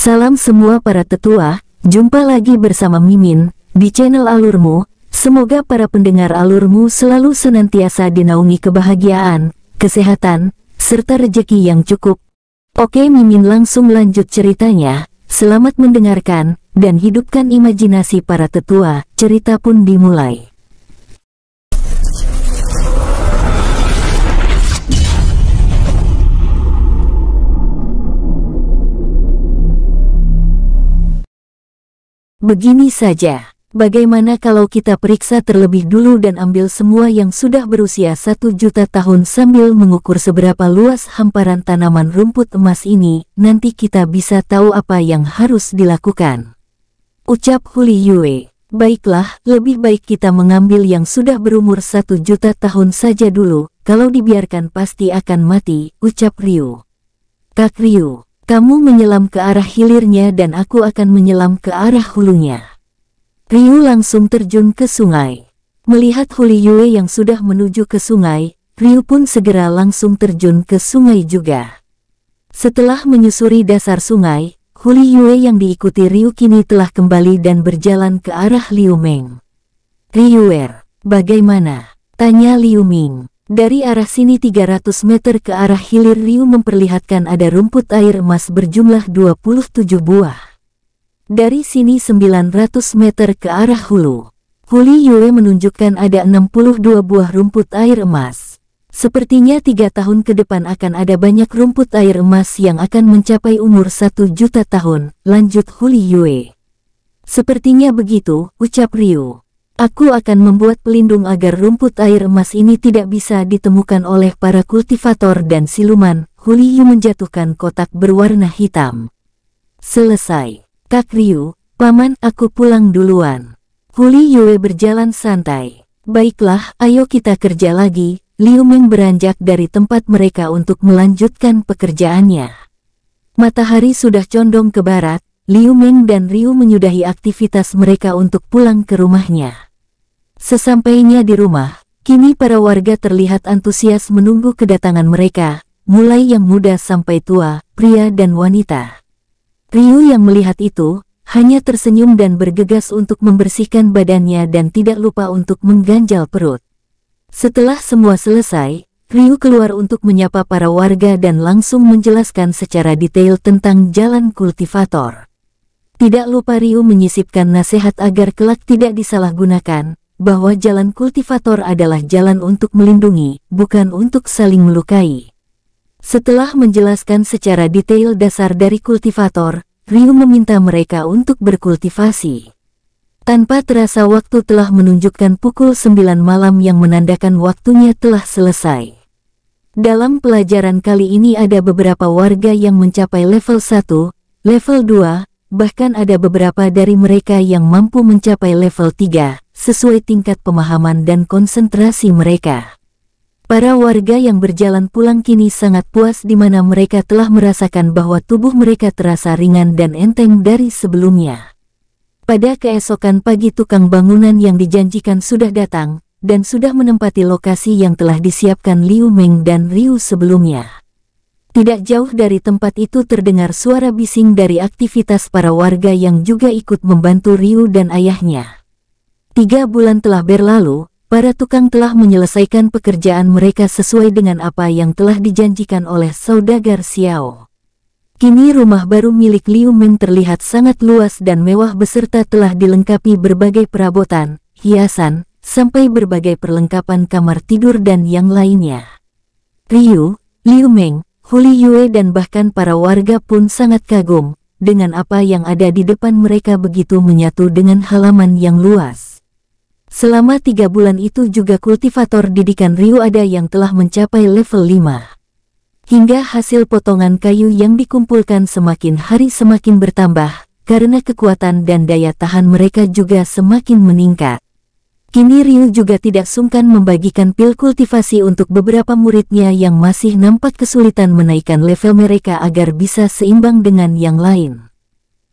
Salam semua para tetua, jumpa lagi bersama Mimin di channel Alurmu. Semoga para pendengar Alurmu selalu senantiasa dinaungi kebahagiaan, kesehatan, serta rezeki yang cukup. Oke, Mimin langsung lanjut ceritanya. Selamat mendengarkan dan hidupkan imajinasi para tetua. Cerita pun dimulai. Begini saja, bagaimana kalau kita periksa terlebih dulu dan ambil semua yang sudah berusia 1 juta tahun sambil mengukur seberapa luas hamparan tanaman rumput emas ini, nanti kita bisa tahu apa yang harus dilakukan. Ucap Huli Yue. Baiklah, lebih baik kita mengambil yang sudah berumur 1 juta tahun saja dulu, kalau dibiarkan pasti akan mati, ucap Ryu. Kak Ryu, kamu menyelam ke arah hilirnya dan aku akan menyelam ke arah hulunya. Ryu langsung terjun ke sungai. Melihat Huli Yue yang sudah menuju ke sungai, Ryu pun segera langsung terjun ke sungai juga. Setelah menyusuri dasar sungai, Huli Yue yang diikuti Ryu kini telah kembali dan berjalan ke arah Liu Meng. "Ryuer, bagaimana?" tanya Liu Ming. Dari arah sini 300 meter ke arah hilir Ryu memperlihatkan ada rumput air emas berjumlah 27 buah. Dari sini 900 meter ke arah hulu, Huli Yue menunjukkan ada 62 buah rumput air emas. Sepertinya 3 tahun ke depan akan ada banyak rumput air emas yang akan mencapai umur 1 juta tahun, lanjut Huli Yue. Sepertinya begitu, ucap Ryu. Aku akan membuat pelindung agar rumput air emas ini tidak bisa ditemukan oleh para kultivator dan siluman. Huli Yue menjatuhkan kotak berwarna hitam. Selesai. Kak Ryu, paman, aku pulang duluan. Huli Yue berjalan santai. Baiklah, ayo kita kerja lagi. Liu Meng beranjak dari tempat mereka untuk melanjutkan pekerjaannya. Matahari sudah condong ke barat. Liu Meng dan Ryu menyudahi aktivitas mereka untuk pulang ke rumahnya. Sesampainya di rumah, kini para warga terlihat antusias menunggu kedatangan mereka, mulai yang muda sampai tua, pria dan wanita. Ryu yang melihat itu, hanya tersenyum dan bergegas untuk membersihkan badannya dan tidak lupa untuk mengganjal perut. Setelah semua selesai, Ryu keluar untuk menyapa para warga dan langsung menjelaskan secara detail tentang jalan kultivator. Tidak lupa Ryu menyisipkan nasihat agar kelak tidak disalahgunakan, bahwa jalan kultivator adalah jalan untuk melindungi, bukan untuk saling melukai. Setelah menjelaskan secara detail dasar dari kultivator, Ryu meminta mereka untuk berkultivasi. Tanpa terasa waktu telah menunjukkan pukul 9 malam yang menandakan waktunya telah selesai. Dalam pelajaran kali ini ada beberapa warga yang mencapai level 1, level 2, bahkan ada beberapa dari mereka yang mampu mencapai level 3, sesuai tingkat pemahaman dan konsentrasi mereka. Para warga yang berjalan pulang kini sangat puas di mana mereka telah merasakan bahwa tubuh mereka terasa ringan dan enteng dari sebelumnya. Pada keesokan pagi tukang bangunan yang dijanjikan sudah datang, dan sudah menempati lokasi yang telah disiapkan Liu Meng dan Ryu sebelumnya. Tidak jauh dari tempat itu terdengar suara bising dari aktivitas para warga yang juga ikut membantu Ryu dan ayahnya. 3 bulan telah berlalu, para tukang telah menyelesaikan pekerjaan mereka sesuai dengan apa yang telah dijanjikan oleh saudagar Xiao. Kini rumah baru milik Liu Meng terlihat sangat luas dan mewah beserta telah dilengkapi berbagai perabotan, hiasan, sampai berbagai perlengkapan kamar tidur dan yang lainnya. Ryu, Liu Meng, Huli Yue dan bahkan para warga pun sangat kagum dengan apa yang ada di depan mereka begitu menyatu dengan halaman yang luas. Selama 3 bulan itu juga kultivator didikan Ryu ada yang telah mencapai level 5. Hingga hasil potongan kayu yang dikumpulkan semakin hari semakin bertambah, karena kekuatan dan daya tahan mereka juga semakin meningkat. Kini Ryu juga tidak sungkan membagikan pil kultivasi untuk beberapa muridnya yang masih nampak kesulitan menaikkan level mereka agar bisa seimbang dengan yang lain.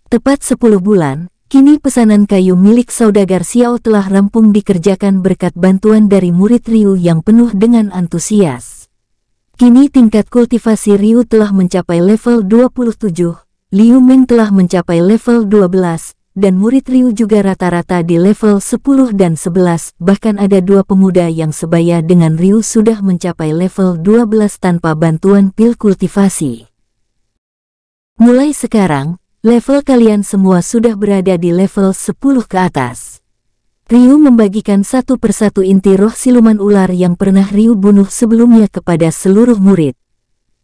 Tepat 10 bulan, kini pesanan kayu milik saudagar Xiao telah rampung dikerjakan berkat bantuan dari murid Ryu yang penuh dengan antusias. Kini tingkat kultivasi Ryu telah mencapai level 27, Liu Meng telah mencapai level 12, dan murid Ryu juga rata-rata di level 10 dan 11, bahkan ada dua pemuda yang sebaya dengan Ryu sudah mencapai level 12 tanpa bantuan pil kultivasi. Mulai sekarang, level kalian semua sudah berada di level 10 ke atas. Ryu membagikan satu persatu inti roh siluman ular yang pernah Ryu bunuh sebelumnya kepada seluruh murid.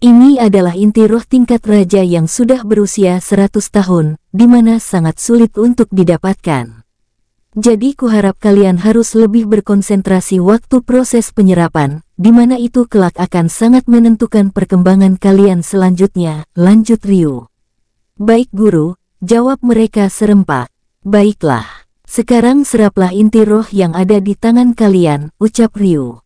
Ini adalah inti roh tingkat raja yang sudah berusia 100 tahun, di mana sangat sulit untuk didapatkan. Jadi kuharap kalian harus lebih berkonsentrasi waktu proses penyerapan, di mana itu kelak akan sangat menentukan perkembangan kalian selanjutnya, lanjut Ryu. Baik guru, jawab mereka serempak. Baiklah, sekarang seraplah inti roh yang ada di tangan kalian, ucap Ryu.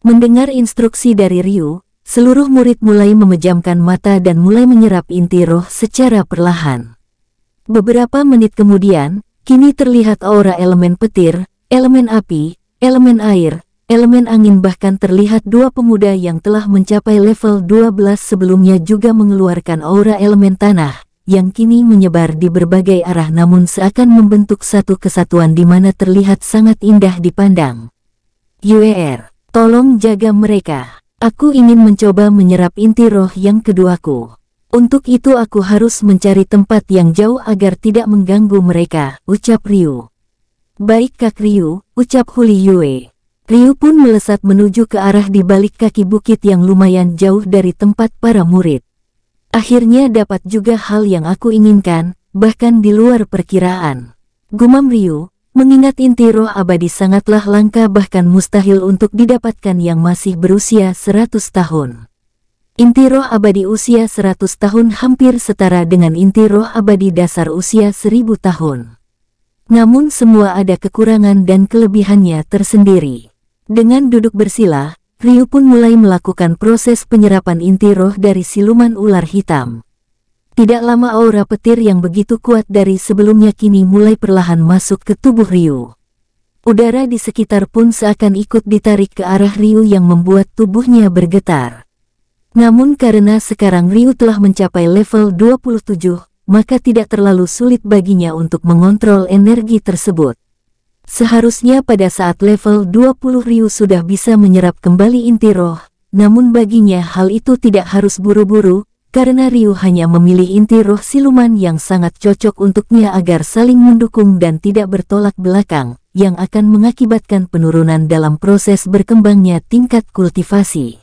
Mendengar instruksi dari Ryu, seluruh murid mulai memejamkan mata dan mulai menyerap inti roh secara perlahan. Beberapa menit kemudian, kini terlihat aura elemen petir, elemen api, elemen air, elemen angin, bahkan terlihat dua pemuda yang telah mencapai level 12 sebelumnya juga mengeluarkan aura elemen tanah, yang kini menyebar di berbagai arah namun seakan membentuk satu kesatuan di mana terlihat sangat indah dipandang. Yuer, tolong jaga mereka. Aku ingin mencoba menyerap inti roh yang keduaku. Untuk itu aku harus mencari tempat yang jauh agar tidak mengganggu mereka, ucap Ryu. Baik Kak Ryu, ucap Huli Yue. Ryu pun melesat menuju ke arah di balik kaki bukit yang lumayan jauh dari tempat para murid. Akhirnya dapat juga hal yang aku inginkan, bahkan di luar perkiraan. Gumam Ryu. Mengingat inti roh abadi sangatlah langka bahkan mustahil untuk didapatkan yang masih berusia 100 tahun. Inti roh abadi usia 100 tahun hampir setara dengan inti roh abadi dasar usia 1000 tahun. Namun semua ada kekurangan dan kelebihannya tersendiri. Dengan duduk bersila, Ryu pun mulai melakukan proses penyerapan inti roh dari siluman ular hitam. Tidak lama aura petir yang begitu kuat dari sebelumnya kini mulai perlahan masuk ke tubuh Ryu. Udara di sekitar pun seakan ikut ditarik ke arah Ryu yang membuat tubuhnya bergetar. Namun karena sekarang Ryu telah mencapai level 27, maka tidak terlalu sulit baginya untuk mengontrol energi tersebut. Seharusnya pada saat level 20 Ryu sudah bisa menyerap kembali inti roh, namun baginya hal itu tidak harus buru-buru, karena Ryu hanya memilih inti roh siluman yang sangat cocok untuknya agar saling mendukung dan tidak bertolak belakang, yang akan mengakibatkan penurunan dalam proses berkembangnya tingkat kultivasi.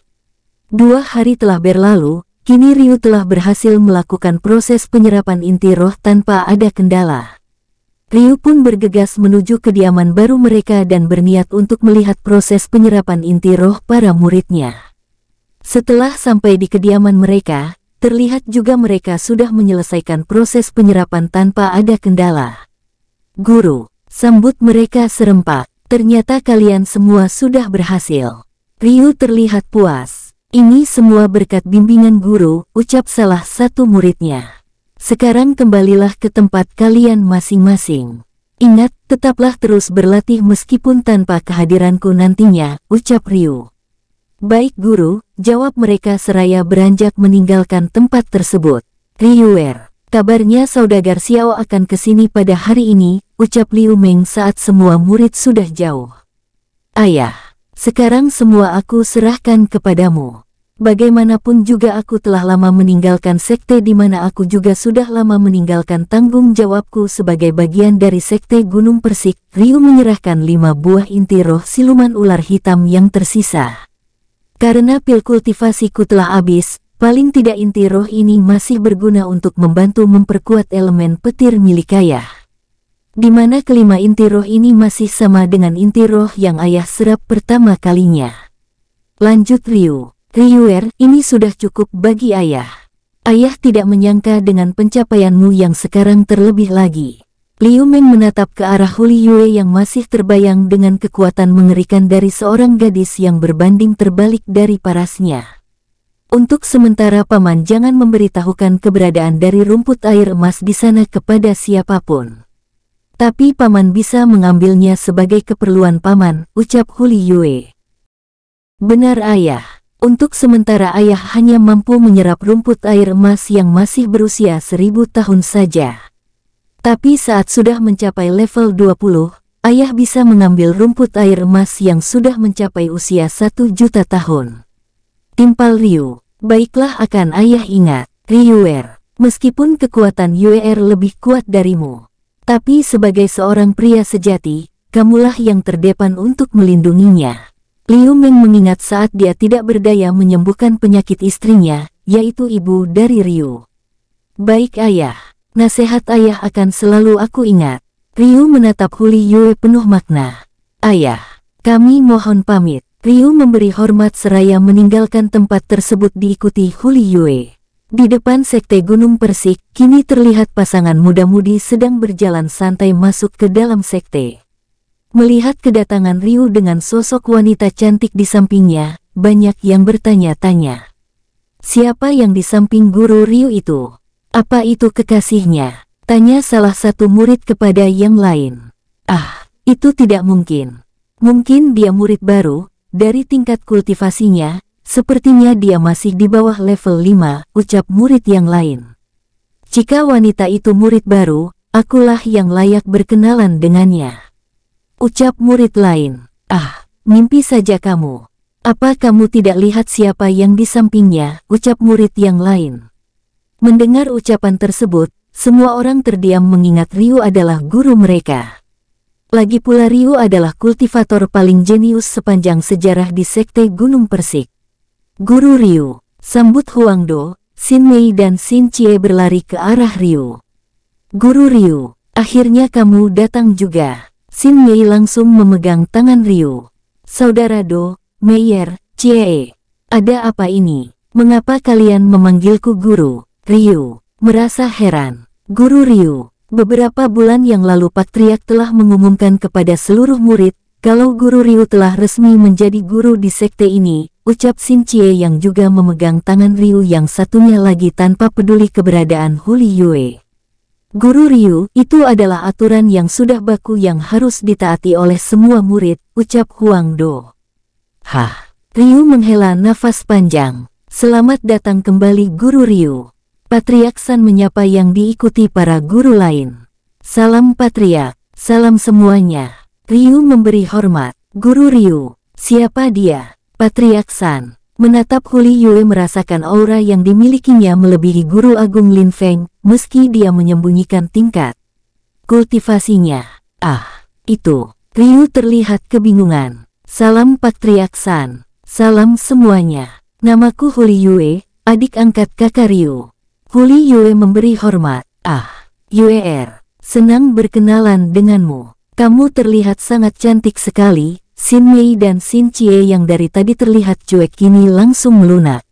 2 hari telah berlalu, kini Ryu telah berhasil melakukan proses penyerapan inti roh tanpa ada kendala. Ryu pun bergegas menuju kediaman baru mereka dan berniat untuk melihat proses penyerapan inti roh para muridnya. Setelah sampai di kediaman mereka, terlihat juga mereka sudah menyelesaikan proses penyerapan tanpa ada kendala. Guru, sambut mereka serempak. Ternyata kalian semua sudah berhasil. Ryu terlihat puas. Ini semua berkat bimbingan guru, ucap salah satu muridnya. Sekarang kembalilah ke tempat kalian masing-masing. Ingat, tetaplah terus berlatih meskipun tanpa kehadiranku nantinya, ucap Ryu. Baik guru, jawab mereka seraya beranjak meninggalkan tempat tersebut. Ryuer, kabarnya saudagar Xiao akan kesini pada hari ini, ucap Liu Meng saat semua murid sudah jauh. Ayah, sekarang semua aku serahkan kepadamu. Bagaimanapun juga aku telah lama meninggalkan sekte di mana aku juga sudah lama meninggalkan tanggung jawabku sebagai bagian dari sekte Gunung Persik. Ryu menyerahkan 5 buah inti roh siluman ular hitam yang tersisa. Karena pil kultivasiku telah habis, paling tidak inti roh ini masih berguna untuk membantu memperkuat elemen petir milik ayah. Di mana kelima inti roh ini masih sama dengan inti roh yang ayah serap pertama kalinya. Lanjut Ryu. Ryuer, ini sudah cukup bagi ayah. Ayah tidak menyangka dengan pencapaianmu yang sekarang terlebih lagi. Liu Meng menatap ke arah Huli Yue yang masih terbayang dengan kekuatan mengerikan dari seorang gadis yang berbanding terbalik dari parasnya. Untuk sementara paman jangan memberitahukan keberadaan dari rumput air emas di sana kepada siapapun. Tapi paman bisa mengambilnya sebagai keperluan paman, ucap Huli Yue. Benar ayah. Untuk sementara ayah hanya mampu menyerap rumput air emas yang masih berusia 1000 tahun saja. Tapi saat sudah mencapai level 20, ayah bisa mengambil rumput air emas yang sudah mencapai usia 1 juta tahun. Timpal Ryu, baiklah akan ayah ingat, Ryuer, meskipun kekuatan Yuer lebih kuat darimu. Tapi sebagai seorang pria sejati, kamulah yang terdepan untuk melindunginya. Liu Meng mengingat saat dia tidak berdaya menyembuhkan penyakit istrinya, yaitu ibu dari Ryu. Baik ayah, nasihat ayah akan selalu aku ingat. Ryu menatap Huli Yue penuh makna. Ayah, kami mohon pamit. Ryu memberi hormat seraya meninggalkan tempat tersebut diikuti Huli Yue. Di depan sekte Gunung Persik, kini terlihat pasangan muda-mudi sedang berjalan santai masuk ke dalam sekte. Melihat kedatangan Ryu dengan sosok wanita cantik di sampingnya, banyak yang bertanya-tanya. Siapa yang di samping guru Ryu itu? Apa itu kekasihnya? Tanya salah satu murid kepada yang lain. Ah, itu tidak mungkin. Mungkin dia murid baru, dari tingkat kultivasinya, sepertinya dia masih di bawah level 5, ucap murid yang lain. Jika wanita itu murid baru, akulah yang layak berkenalan dengannya. Ucap murid lain. Ah, mimpi saja kamu. Apa kamu tidak lihat siapa yang di sampingnya, ucap murid yang lain. Mendengar ucapan tersebut, semua orang terdiam mengingat Ryu adalah guru mereka. Lagi pula Ryu adalah kultivator paling jenius sepanjang sejarah di sekte Gunung Persik. Guru Ryu, sambut Huangdo, Xin Mei dan Xin Chie berlari ke arah Ryu. Guru Ryu, akhirnya kamu datang juga. Xin Mei langsung memegang tangan Ryu. Saudara Do, Meier, Chie, ada apa ini? Mengapa kalian memanggilku guru? Ryu merasa heran. Guru Ryu, beberapa bulan yang lalu Patriark telah mengumumkan kepada seluruh murid, kalau guru Ryu telah resmi menjadi guru di sekte ini, ucap Xin Chie yang juga memegang tangan Ryu yang satunya lagi tanpa peduli keberadaan Huli Yue. Guru Ryu, itu adalah aturan yang sudah baku yang harus ditaati oleh semua murid, ucap Huang Do. Hah, Ryu menghela nafas panjang. Selamat datang kembali Guru Ryu. Patriark San menyapa yang diikuti para guru lain. Salam Patriark, salam semuanya. Ryu memberi hormat. Guru Ryu, siapa dia? Patriark San menatap Huli Yue merasakan aura yang dimilikinya melebihi Guru Agung Lin Feng, meski dia menyembunyikan tingkat kultivasinya. Ah, itu. Ryu terlihat kebingungan. Salam Patriark San. Salam semuanya. Namaku Huli Yue, adik angkat kakak Ryu. Huli Yue memberi hormat. Ah, Yuer, senang berkenalan denganmu. Kamu terlihat sangat cantik sekali. Xin Mei dan Xin Chie yang dari tadi terlihat cuek kini langsung melunak.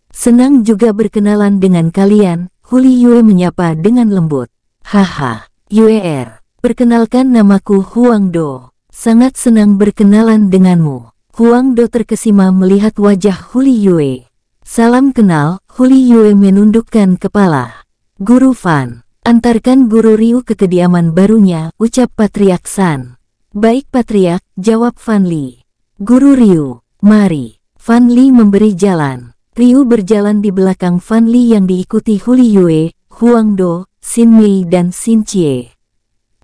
Senang juga berkenalan dengan kalian, Huli Yue menyapa dengan lembut. Haha, Yuer, perkenalkan namaku Huang Do. Sangat senang berkenalan denganmu. Huang Do terkesima melihat wajah Huli Yue. Salam kenal, Huli Yue menundukkan kepala. Guru Fan, antarkan Guru Ryu ke kediaman barunya, ucap Patriark San. Baik Patriark, jawab Fan Li. Guru Ryu, mari. Fan Li memberi jalan. Ryu berjalan di belakang Fan Li yang diikuti Huli Yue, Huang Do, Xin Mei dan Xin Chie.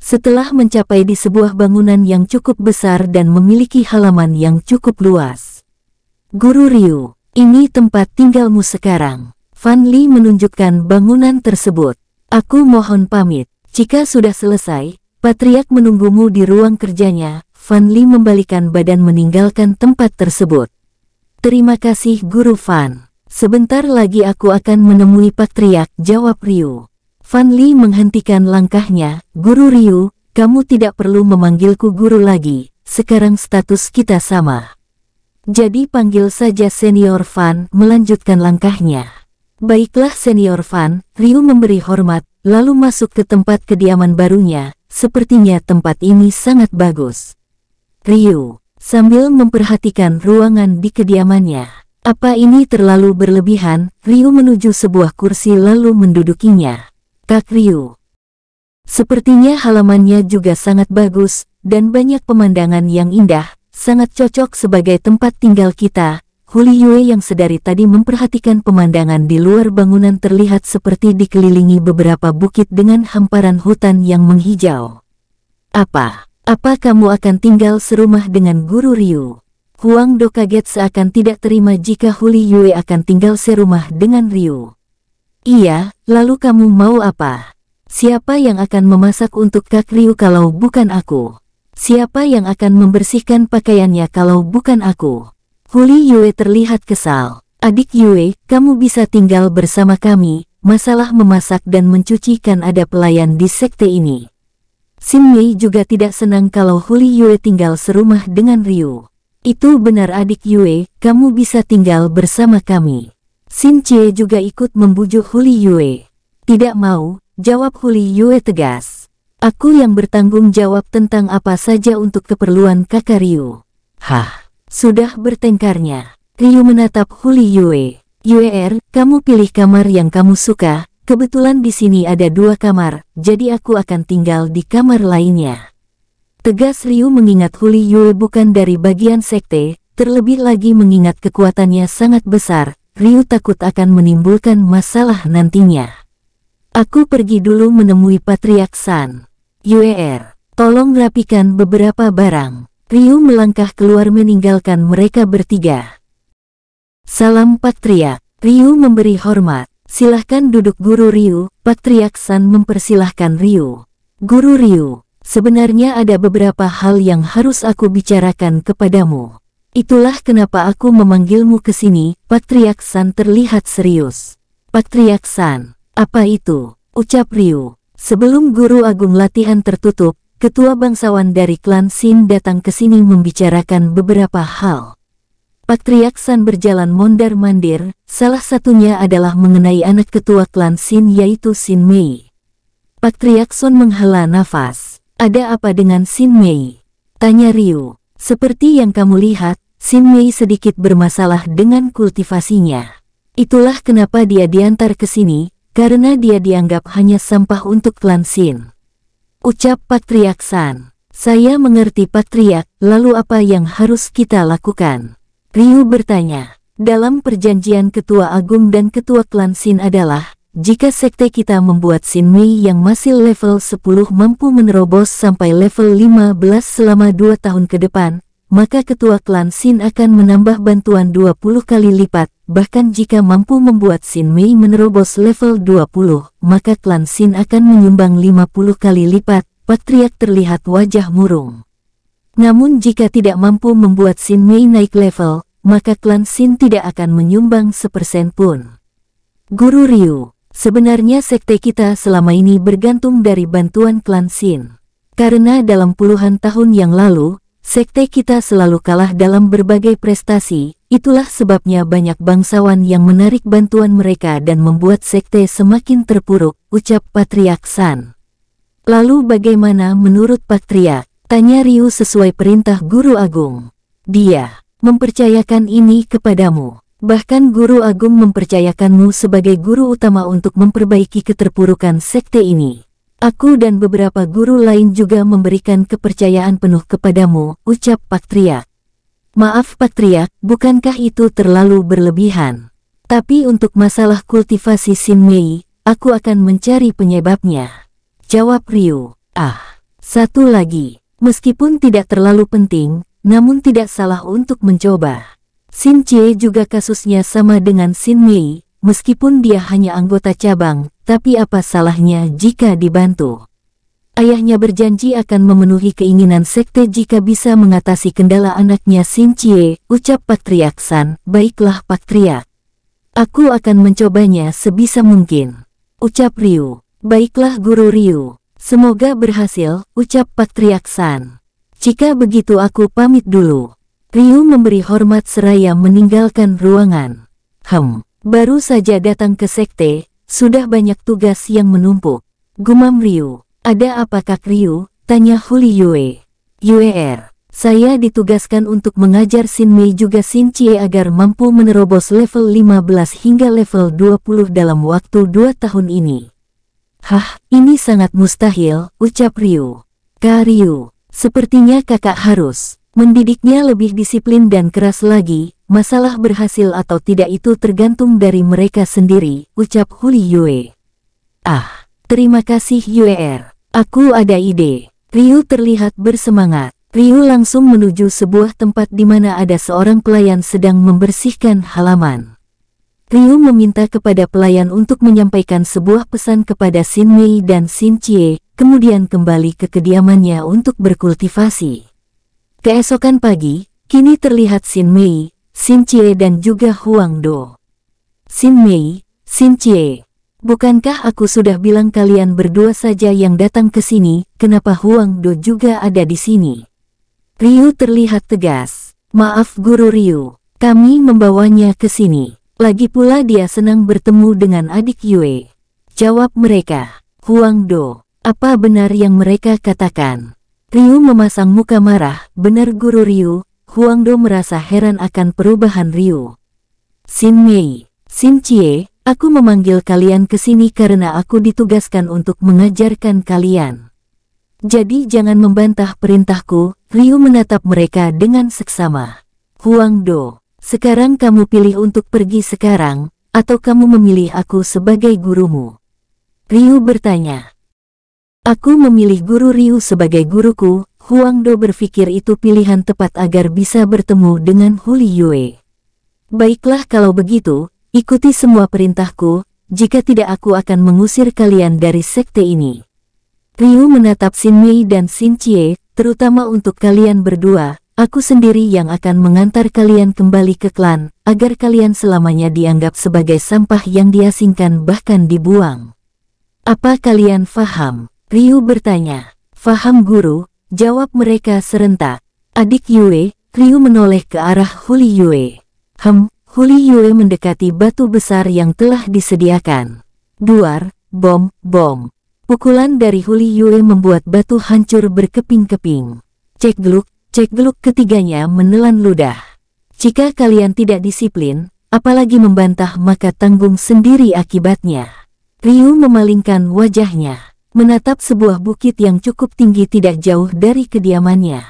Setelah mencapai di sebuah bangunan yang cukup besar dan memiliki halaman yang cukup luas. Guru Ryu, ini tempat tinggalmu sekarang. Fan Li menunjukkan bangunan tersebut. Aku mohon pamit. Jika sudah selesai, Patriark menunggumu di ruang kerjanya. Fan Li membalikan badan meninggalkan tempat tersebut. Terima kasih Guru Fan. Sebentar lagi aku akan menemui Patriark, jawab Ryu. Fan Li menghentikan langkahnya. Guru Ryu, kamu tidak perlu memanggilku guru lagi. Sekarang status kita sama. Jadi panggil saja Senior Fan, melanjutkan langkahnya. Baiklah Senior Fan, Ryu memberi hormat, lalu masuk ke tempat kediaman barunya. Sepertinya tempat ini sangat bagus. Ryu, sambil memperhatikan ruangan di kediamannya. Apa ini terlalu berlebihan? Ryu menuju sebuah kursi lalu mendudukinya. Kak Ryu. Sepertinya halamannya juga sangat bagus, dan banyak pemandangan yang indah, sangat cocok sebagai tempat tinggal kita. Huli Yue yang sedari tadi memperhatikan pemandangan di luar bangunan terlihat seperti dikelilingi beberapa bukit dengan hamparan hutan yang menghijau. Apa kamu akan tinggal serumah dengan Guru Ryu? Huang Do kaget seakan tidak terima jika Huli Yue akan tinggal serumah dengan Ryu. Iya, lalu kamu mau apa? Siapa yang akan memasak untuk Kak Ryu kalau bukan aku? Siapa yang akan membersihkan pakaiannya kalau bukan aku? Huli Yue terlihat kesal. Adik Yue, kamu bisa tinggal bersama kami, masalah memasak dan mencuci kan ada pelayan di sekte ini. Xin Mei juga tidak senang kalau Huli Yue tinggal serumah dengan Ryu. Itu benar adik Yue, kamu bisa tinggal bersama kami. Xin Chie juga ikut membujuk Huli Yue. Tidak mau, jawab Huli Yue tegas. Aku yang bertanggung jawab tentang apa saja untuk keperluan kakak Ryu. Hah? Sudah bertengkarnya. Ryu menatap Huli Yue. Yue, kamu pilih kamar yang kamu suka. Kebetulan di sini ada 2 kamar, jadi aku akan tinggal di kamar lainnya. Tegas Ryu mengingat Huli Yue bukan dari bagian sekte, terlebih lagi mengingat kekuatannya sangat besar. Ryu takut akan menimbulkan masalah nantinya. Aku pergi dulu menemui Patriark San. Yue, tolong rapikan beberapa barang. Ryu melangkah keluar meninggalkan mereka bertiga. Salam Patriark. Ryu memberi hormat. Silahkan duduk Guru Ryu. Patriark San mempersilahkan Ryu. Guru Ryu, sebenarnya ada beberapa hal yang harus aku bicarakan kepadamu. Itulah kenapa aku memanggilmu ke sini. Patriark San terlihat serius. Patriark San, apa itu? Ucap Ryu. Sebelum Guru Agung latihan tertutup, Ketua bangsawan dari klan Xin datang ke sini membicarakan beberapa hal. Patriark San berjalan mondar-mandir, salah satunya adalah mengenai anak ketua klan Xin yaitu Xin Mei. Patriark San menghela nafas. Ada apa dengan Xin Mei? Tanya Ryu. Seperti yang kamu lihat, Xin Mei sedikit bermasalah dengan kultivasinya. Itulah kenapa dia diantar ke sini, karena dia dianggap hanya sampah untuk klan Xin. Ucap Patriark San. Saya mengerti Patriark, lalu apa yang harus kita lakukan? Ryu bertanya. Dalam perjanjian Ketua Agung dan Ketua Klan Xin adalah, jika sekte kita membuat Xin Mei yang masih level 10 mampu menerobos sampai level 15 selama 2 tahun ke depan, maka Ketua Klan Xin akan menambah bantuan 20 kali lipat. Bahkan jika mampu membuat Xin Mei menerobos level 20, maka klan Xin akan menyumbang 50 kali lipat. Patriark terlihat wajah murung. Namun jika tidak mampu membuat Xin Mei naik level, maka klan Xin tidak akan menyumbang 1% pun. Guru Ryu, sebenarnya sekte kita selama ini bergantung dari bantuan klan Xin. Karena dalam puluhan tahun yang lalu, sekte kita selalu kalah dalam berbagai prestasi. Itulah sebabnya banyak bangsawan yang menarik bantuan mereka dan membuat sekte semakin terpuruk, ucap Patriark San. Lalu bagaimana menurut Patriark? Tanya Ryu sesuai perintah Guru Agung. Dia mempercayakan ini kepadamu. Bahkan Guru Agung mempercayakanmu sebagai guru utama untuk memperbaiki keterpurukan sekte ini. Aku dan beberapa guru lain juga memberikan kepercayaan penuh kepadamu, ucap Patriark. Maaf Patriark, bukankah itu terlalu berlebihan? Tapi untuk masalah kultivasi Xin Mei, aku akan mencari penyebabnya. Jawab Ryu. Satu lagi. Meskipun tidak terlalu penting, namun tidak salah untuk mencoba. Xin Chie juga kasusnya sama dengan Xin Mei, meskipun dia hanya anggota cabang, tapi apa salahnya jika dibantu? Ayahnya berjanji akan memenuhi keinginan sekte jika bisa mengatasi kendala anaknya Xin Chie, ucap Patriark San. Baiklah Patriark. Aku akan mencobanya sebisa mungkin. Ucap Ryu. Baiklah Guru Ryu. Semoga berhasil, ucap Patriark San. Jika begitu aku pamit dulu. Ryu memberi hormat seraya meninggalkan ruangan. Baru saja datang ke sekte, sudah banyak tugas yang menumpuk. Gumam Ryu. Ada apa Kak Ryu? Tanya Huli Yue. Yue, saya ditugaskan untuk mengajar Xin Mei juga Xin Chie agar mampu menerobos level 15 hingga level 20 dalam waktu 2 tahun ini. Hah, ini sangat mustahil, ucap Ryu. Kak Ryu, sepertinya kakak harus Mendidiknya lebih disiplin dan keras lagi, masalah berhasil atau tidak itu tergantung dari mereka sendiri, ucap Huli Yue. Ah, terima kasih Yuer. Aku ada ide. Ryu terlihat bersemangat. Ryu langsung menuju sebuah tempat di mana ada seorang pelayan sedang membersihkan halaman. Ryu meminta kepada pelayan untuk menyampaikan sebuah pesan kepada Xin Mei dan Xin Chie, kemudian kembali ke kediamannya untuk berkultivasi. Keesokan pagi, kini terlihat Xin Mei, Xin Chie dan juga Huang Do. Xin Mei, Xin Chie, bukankah aku sudah bilang kalian berdua saja yang datang ke sini, kenapa Huang Do juga ada di sini? Ryu terlihat tegas. Maaf Guru Ryu, kami membawanya ke sini. Lagi pula dia senang bertemu dengan adik Yue. Jawab mereka. Huang Do, apa benar yang mereka katakan? Ryu memasang muka marah. Benar Guru Ryu. Huang Do merasa heran akan perubahan Ryu. Xin Mei, Xin Chie, aku memanggil kalian ke sini karena aku ditugaskan untuk mengajarkan kalian. Jadi jangan membantah perintahku. Ryu menatap mereka dengan seksama. Huang Do, sekarang kamu pilih untuk pergi sekarang, atau kamu memilih aku sebagai gurumu? Ryu bertanya. Aku memilih Guru Ryu sebagai guruku. Huang Do berpikir itu pilihan tepat agar bisa bertemu dengan Huli Yue. Baiklah kalau begitu, ikuti semua perintahku, jika tidak aku akan mengusir kalian dari sekte ini. Ryu menatap Xin Mei dan Xin Chie, terutama untuk kalian berdua, aku sendiri yang akan mengantar kalian kembali ke klan, agar kalian selamanya dianggap sebagai sampah yang diasingkan bahkan dibuang. Apa kalian faham? Ryu bertanya. Faham Guru, jawab mereka serentak. Adik Yue, Ryu menoleh ke arah Huli Yue. Huli Yue mendekati batu besar yang telah disediakan. Duar, bom. Pukulan dari Huli Yue membuat batu hancur berkeping-keping. Cek gluk, ketiganya menelan ludah. Jika kalian tidak disiplin, apalagi membantah maka tanggung sendiri akibatnya. Ryu memalingkan wajahnya, menatap sebuah bukit yang cukup tinggi tidak jauh dari kediamannya.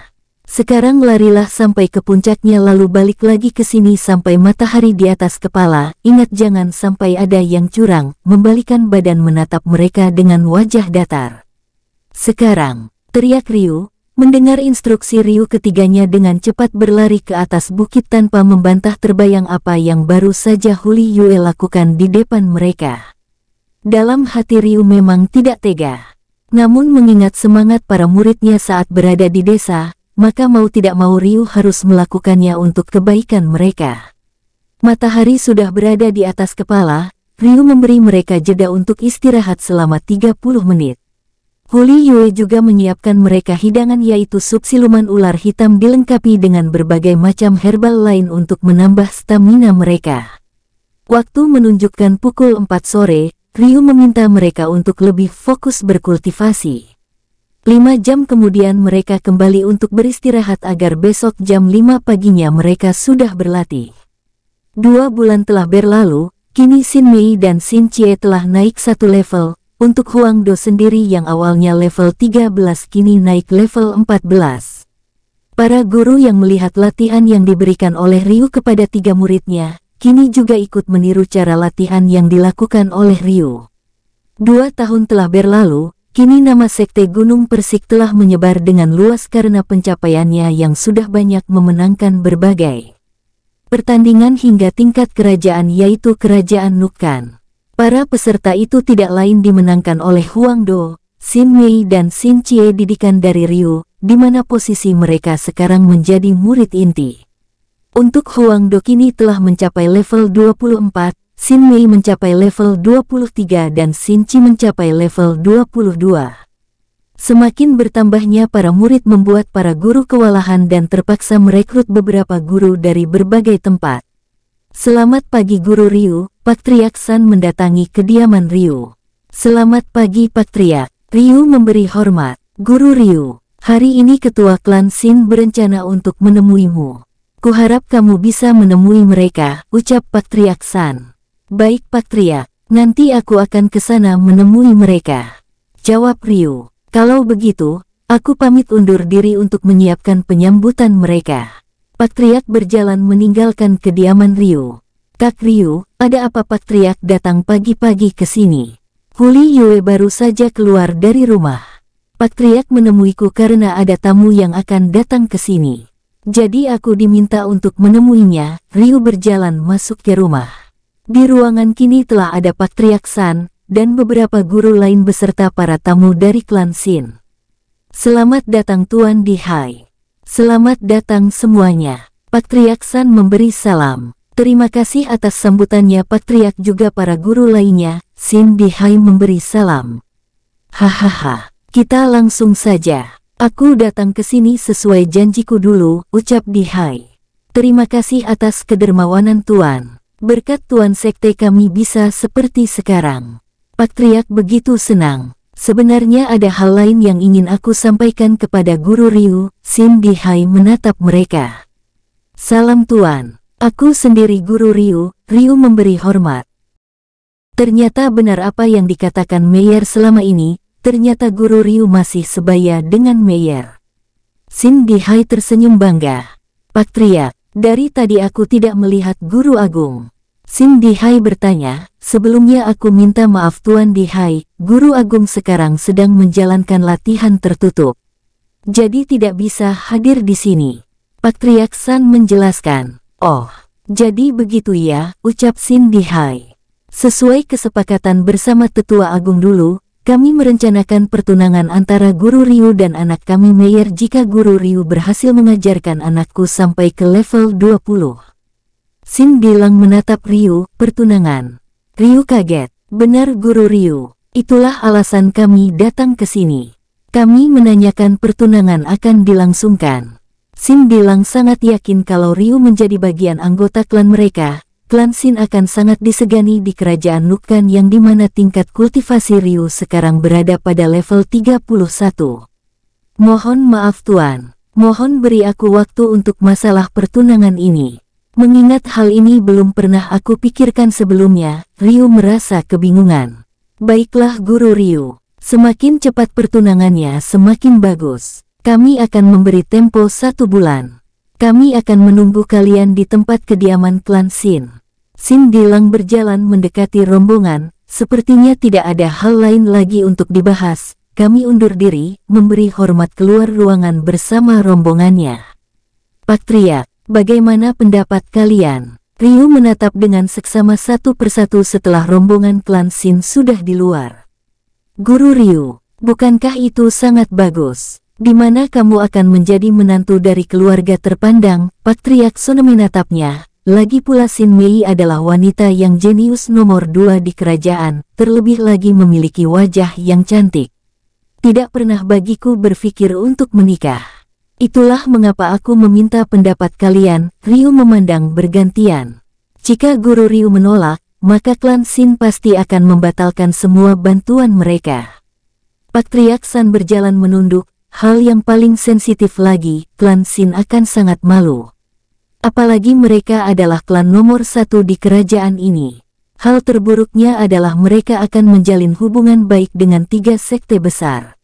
Sekarang larilah sampai ke puncaknya lalu balik lagi ke sini sampai matahari di atas kepala. Ingat jangan sampai ada yang curang. Membalikan badan menatap mereka dengan wajah datar. Sekarang, teriak Ryu. Mendengar instruksi Ryu ketiganya dengan cepat berlari ke atas bukit tanpa membantah terbayang apa yang baru saja Huli Yue lakukan di depan mereka. Dalam hati Ryu memang tidak tega. Namun mengingat semangat para muridnya saat berada di desa, maka mau tidak mau Ryu harus melakukannya untuk kebaikan mereka. Matahari sudah berada di atas kepala, Ryu memberi mereka jeda untuk istirahat selama 30 menit. Huli Yue juga menyiapkan mereka hidangan yaitu sup siluman ular hitam dilengkapi dengan berbagai macam herbal lain untuk menambah stamina mereka. Waktu menunjukkan pukul 4 sore, Ryu meminta mereka untuk lebih fokus berkultivasi. 5 jam kemudian mereka kembali untuk beristirahat agar besok jam 5 paginya mereka sudah berlatih. 2 bulan telah berlalu, kini Xin Mei dan Xin Chie telah naik 1 level, untuk Huang Do sendiri yang awalnya level 13 kini naik level 14. Para guru yang melihat latihan yang diberikan oleh Ryu kepada 3 muridnya, kini juga ikut meniru cara latihan yang dilakukan oleh Ryu. 2 tahun telah berlalu. Kini nama Sekte Gunung Persik telah menyebar dengan luas karena pencapaiannya yang sudah banyak memenangkan berbagai pertandingan hingga tingkat kerajaan yaitu Kerajaan Nukan. Para peserta itu tidak lain dimenangkan oleh Huang Do, Xin Mei dan Xin Chie didikan dari Ryu, di mana posisi mereka sekarang menjadi murid inti. Untuk Huang Do kini telah mencapai level 24, Xin Mei mencapai level 23 dan Xin Chie mencapai level 22. Semakin bertambahnya para murid membuat para guru kewalahan dan terpaksa merekrut beberapa guru dari berbagai tempat. Selamat pagi Guru Ryu, Pak Triak San mendatangi kediaman Ryu. Selamat pagi Pak Triak, Ryu memberi hormat. Guru Ryu, hari ini ketua klan Xin berencana untuk menemuimu. Kuharap kamu bisa menemui mereka, ucap Pak Triak San. Baik Pak Triak, nanti aku akan ke sana menemui mereka. Jawab Ryu. Kalau begitu, Aku pamit undur diri untuk menyiapkan penyambutan mereka. Patriark berjalan meninggalkan kediaman Ryu. Kak Ryu, ada apa? Patriark datang pagi-pagi ke sini. Huli Yue baru saja keluar dari rumah. Patriark menemuiku karena ada tamu yang akan datang ke sini. Jadi aku diminta untuk menemuinya. Ryu berjalan masuk ke rumah. Di ruangan kini telah ada Patriark San dan beberapa guru lain beserta para tamu dari klan Shin. Selamat datang Tuan Dihai. Selamat datang semuanya. Patriark San memberi salam. Terima kasih atas sambutannya. Patriark juga para guru lainnya. Shin Dihai memberi salam. Hahaha, kita langsung saja. Aku datang ke sini sesuai janjiku dulu, ucap Dihai. Terima kasih atas kedermawanan Tuan. Berkat Tuan sekte kami bisa seperti sekarang. Patriark begitu senang. Sebenarnya ada hal lain yang ingin aku sampaikan kepada Guru Ryu. Shin Dihai menatap mereka. Salam Tuan. Aku sendiri Guru Ryu. Ryu memberi hormat. Ternyata benar apa yang dikatakan Meyer selama ini. Ternyata Guru Ryu masih sebaya dengan Meyer. Shin Dihai tersenyum bangga. Patriark, dari tadi aku tidak melihat Guru Agung. Shin Dihai bertanya, sebelumnya aku minta maaf Tuan Dihai, Guru Agung sekarang sedang menjalankan latihan tertutup. Jadi tidak bisa hadir di sini. Patriark San menjelaskan. Oh, jadi begitu ya, ucap Shin Dihai. Sesuai kesepakatan bersama Tetua Agung dulu, kami merencanakan pertunangan antara Guru Ryu dan anak kami Meyer jika Guru Ryu berhasil mengajarkan anakku sampai ke level 20. Shin bilang menatap Ryu, pertunangan. Ryu kaget. Benar Guru Ryu, itulah alasan kami datang ke sini. Kami menanyakan pertunangan akan dilangsungkan. Shin bilang sangat yakin kalau Ryu menjadi bagian anggota klan mereka. Klan Shin akan sangat disegani di kerajaan Nukan yang dimana tingkat kultivasi Ryu sekarang berada pada level 31. Mohon maaf Tuan, mohon beri aku waktu untuk masalah pertunangan ini. Mengingat hal ini belum pernah aku pikirkan sebelumnya, Ryu merasa kebingungan. Baiklah Guru Ryu, semakin cepat pertunangannya semakin bagus. Kami akan memberi tempo 1 bulan. Kami akan menunggu kalian di tempat kediaman klan Shin. Shin Dilang berjalan mendekati rombongan, sepertinya tidak ada hal lain lagi untuk dibahas. Kami undur diri, memberi hormat keluar ruangan bersama rombongannya. Patriark, bagaimana pendapat kalian? Ryu menatap dengan seksama satu persatu setelah rombongan klan Shin sudah di luar. Guru Ryu, bukankah itu sangat bagus? Di mana kamu akan menjadi menantu dari keluarga terpandang? Patriark Son menatapnya. Lagi pula Shin Mei adalah wanita yang jenius nomor 2 di kerajaan, terlebih lagi memiliki wajah yang cantik. Tidak pernah bagiku berpikir untuk menikah. Itulah mengapa aku meminta pendapat kalian. Ryu memandang bergantian. Jika Guru Ryu menolak, maka klan Shin pasti akan membatalkan semua bantuan mereka. Patriark San berjalan menunduk. Hal yang paling sensitif lagi, klan Shin akan sangat malu. Apalagi mereka adalah klan nomor 1 di kerajaan ini. Hal terburuknya adalah mereka akan menjalin hubungan baik dengan 3 sekte besar.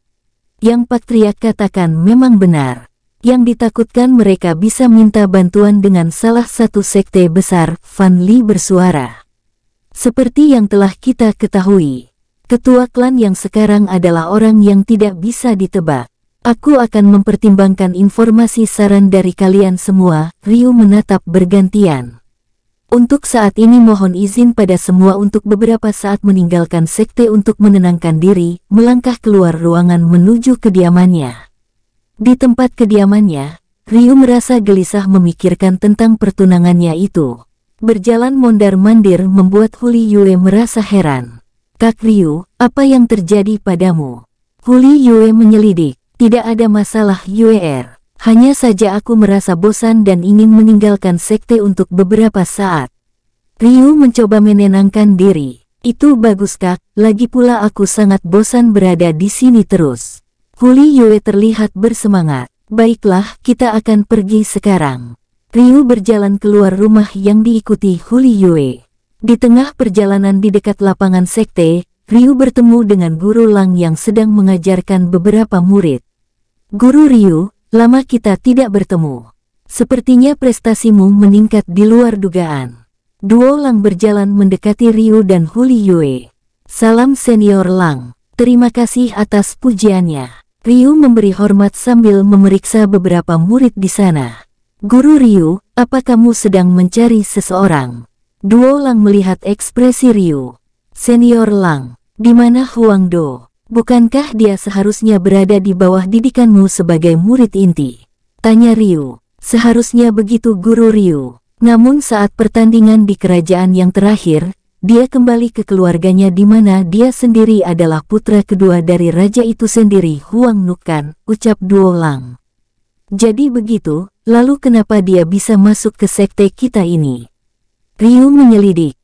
Yang Patriark katakan memang benar. Yang ditakutkan mereka bisa minta bantuan dengan salah satu sekte besar. Fan Li bersuara. Seperti yang telah kita ketahui, ketua klan yang sekarang adalah orang yang tidak bisa ditebak. Aku akan mempertimbangkan informasi saran dari kalian semua. Ryu menatap bergantian. Untuk saat ini mohon izin pada semua untuk beberapa saat meninggalkan sekte untuk menenangkan diri, melangkah keluar ruangan menuju kediamannya. Di tempat kediamannya, Ryu merasa gelisah memikirkan tentang pertunangannya itu. Berjalan mondar-mandir membuat Huli Yue merasa heran. Kak Ryu, apa yang terjadi padamu? Huli Yue menyelidik. Tidak ada masalah Yue. Hanya saja aku merasa bosan dan ingin meninggalkan sekte untuk beberapa saat. Ryu mencoba menenangkan diri. Itu bagus Kak, lagi pula aku sangat bosan berada di sini terus. Huli Yue terlihat bersemangat. Baiklah, kita akan pergi sekarang. Ryu berjalan keluar rumah yang diikuti Huli Yue. Di tengah perjalanan di dekat lapangan sekte, Ryu bertemu dengan Guru Lang yang sedang mengajarkan beberapa murid. Guru Ryu, lama kita tidak bertemu. Sepertinya prestasimu meningkat di luar dugaan. Duo Lang berjalan mendekati Ryu dan Huli Yue. Salam Senior Lang, terima kasih atas pujiannya. Ryu memberi hormat sambil memeriksa beberapa murid di sana. Guru Ryu, apa kamu sedang mencari seseorang? Duo Lang melihat ekspresi Ryu. Senior Lang, di mana Huang Do? Bukankah dia seharusnya berada di bawah didikanmu sebagai murid inti? Tanya Ryu. Seharusnya begitu Guru Ryu. Namun saat pertandingan di kerajaan yang terakhir, dia kembali ke keluarganya di mana dia sendiri adalah putra kedua dari raja itu sendiri, Huang Nukan, ucap Duo Lang. Jadi begitu, lalu kenapa dia bisa masuk ke sekte kita ini? Ryu menyelidik.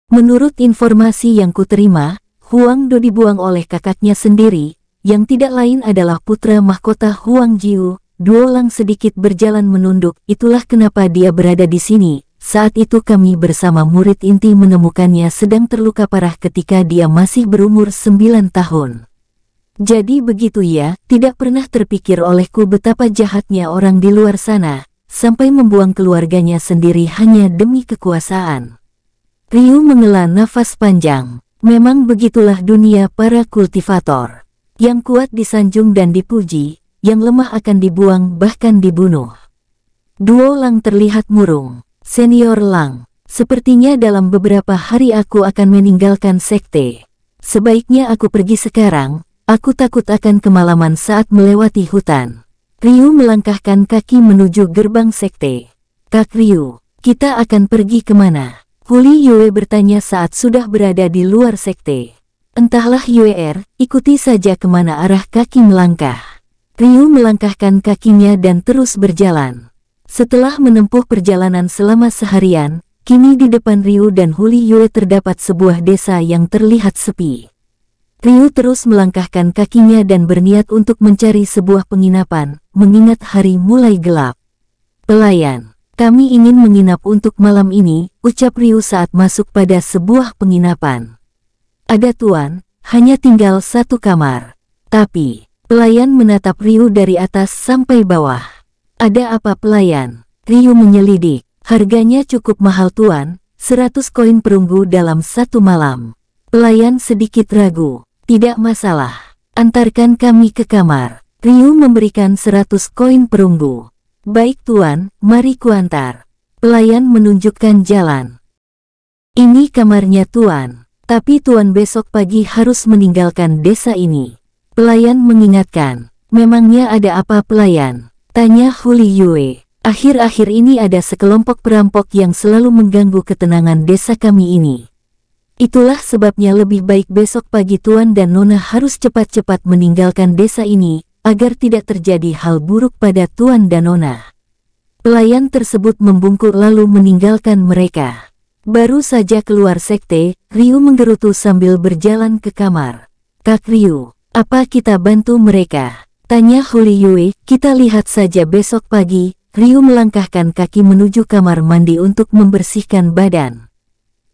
Menurut informasi yang kuterima, Huang Do dibuang oleh kakaknya sendiri, yang tidak lain adalah putra mahkota Huang Jiu. Duo Lang sedikit berjalan menunduk, itulah kenapa dia berada di sini. Saat itu kami bersama murid inti menemukannya sedang terluka parah ketika dia masih berumur 9 tahun. Jadi begitu ya, tidak pernah terpikir olehku betapa jahatnya orang di luar sana, sampai membuang keluarganya sendiri hanya demi kekuasaan. Ryu menghela nafas panjang. Memang begitulah dunia para kultivator. Yang kuat disanjung dan dipuji, yang lemah akan dibuang bahkan dibunuh. Duo Lang terlihat murung. Senior Lang, sepertinya dalam beberapa hari aku akan meninggalkan sekte. Sebaiknya aku pergi sekarang, aku takut akan kemalaman saat melewati hutan. Ryu melangkahkan kaki menuju gerbang sekte. Kak Ryu, kita akan pergi kemana? Huli Yue bertanya saat sudah berada di luar sekte. Entahlah Yue, ikuti saja kemana arah kaki melangkah. Ryu melangkahkan kakinya dan terus berjalan. Setelah menempuh perjalanan selama seharian, kini di depan Ryu dan Huli Yue terdapat sebuah desa yang terlihat sepi. Ryu terus melangkahkan kakinya dan berniat untuk mencari sebuah penginapan, mengingat hari mulai gelap. Pelayan, kami ingin menginap untuk malam ini, ucap Ryu saat masuk pada sebuah penginapan. Ada tuan, hanya tinggal satu kamar. Tapi pelayan menatap Ryu dari atas sampai bawah. Ada apa pelayan? Ryu menyelidik. Harganya cukup mahal tuan, 100 koin perunggu dalam satu malam. Pelayan sedikit ragu. Tidak masalah. Antarkan kami ke kamar. Ryu memberikan 100 koin perunggu. Baik tuan, mari kuantar. Pelayan menunjukkan jalan. Ini kamarnya tuan. Tapi tuan besok pagi harus meninggalkan desa ini. Pelayan mengingatkan. Memangnya ada apa pelayan? Tanya Huli Yue. Akhir-akhir ini ada sekelompok perampok yang selalu mengganggu ketenangan desa kami ini. Itulah sebabnya lebih baik besok pagi tuan dan nona harus cepat-cepat meninggalkan desa ini, agar tidak terjadi hal buruk pada tuan dan nona. Pelayan tersebut membungkuk lalu meninggalkan mereka. Baru saja keluar sekte, Ryu menggerutu sambil berjalan ke kamar. Kak Ryu, apa kita bantu mereka? Tanya Huli Yue. Kita lihat saja besok pagi. Ryu melangkahkan kaki menuju kamar mandi untuk membersihkan badan.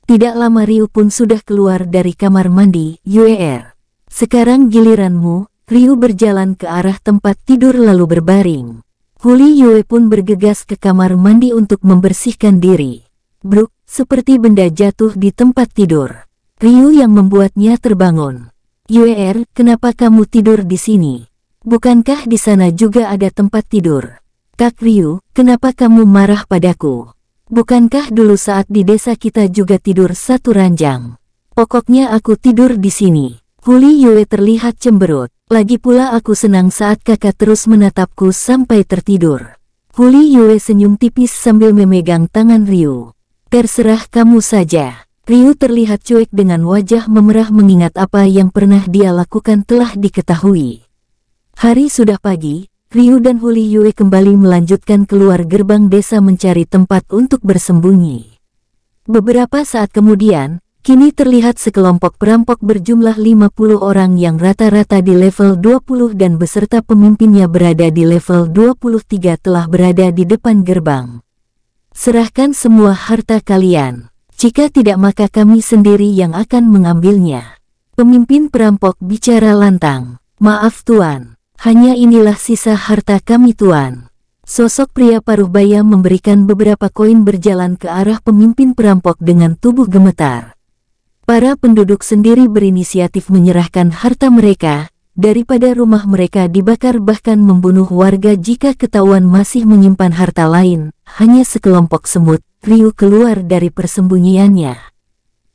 Tidak lama Ryu pun sudah keluar dari kamar mandi. Yue, sekarang giliranmu. Ryu berjalan ke arah tempat tidur lalu berbaring. Huli Yue pun bergegas ke kamar mandi untuk membersihkan diri. Bruk, seperti benda jatuh di tempat tidur. Ryu yang membuatnya terbangun. Yue, kenapa kamu tidur di sini? Bukankah di sana juga ada tempat tidur? Kak Ryu, kenapa kamu marah padaku? Bukankah dulu saat di desa kita juga tidur satu ranjang? Pokoknya aku tidur di sini. Huli Yue terlihat cemberut. Lagi pula aku senang saat kakak terus menatapku sampai tertidur. Huli Yue senyum tipis sambil memegang tangan Ryu. Terserah kamu saja. Ryu terlihat cuek dengan wajah memerah mengingat apa yang pernah dia lakukan telah diketahui. Hari sudah pagi, Ryu dan Huli Yue kembali melanjutkan keluar gerbang desa mencari tempat untuk bersembunyi. Beberapa saat kemudian, kini terlihat sekelompok perampok berjumlah 50 orang yang rata-rata di level 20 dan beserta pemimpinnya berada di level 23 telah berada di depan gerbang. Serahkan semua harta kalian. Jika tidak maka kami sendiri yang akan mengambilnya. Pemimpin perampok bicara lantang. Maaf tuan. Hanya inilah sisa harta kami Tuan. Sosok pria paruh baya memberikan beberapa koin berjalan ke arah pemimpin perampok dengan tubuh gemetar. Para penduduk sendiri berinisiatif menyerahkan harta mereka, daripada rumah mereka dibakar bahkan membunuh warga jika ketahuan masih menyimpan harta lain. Hanya sekelompok semut, Ryu keluar dari persembunyiannya.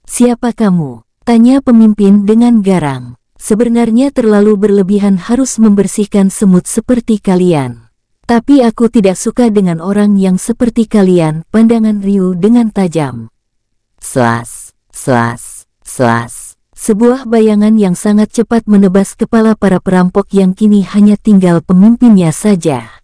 "Siapa kamu?" tanya pemimpin dengan garang. "Sebenarnya terlalu berlebihan harus membersihkan semut seperti kalian. Tapi aku tidak suka dengan orang yang seperti kalian." Pandangan Ryu dengan tajam. Selas, selas, selas. Sebuah bayangan yang sangat cepat menebas kepala para perampok yang kini hanya tinggal pemimpinnya saja.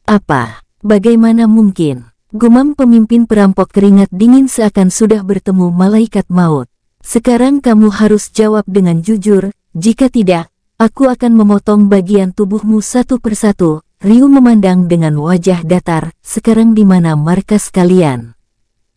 "Apa? Bagaimana mungkin?" gumam pemimpin perampok, keringat dingin seakan sudah bertemu malaikat maut. "Sekarang kamu harus jawab dengan jujur, jika tidak, aku akan memotong bagian tubuhmu satu persatu." Ryu memandang dengan wajah datar. "Sekarang di mana markas kalian?"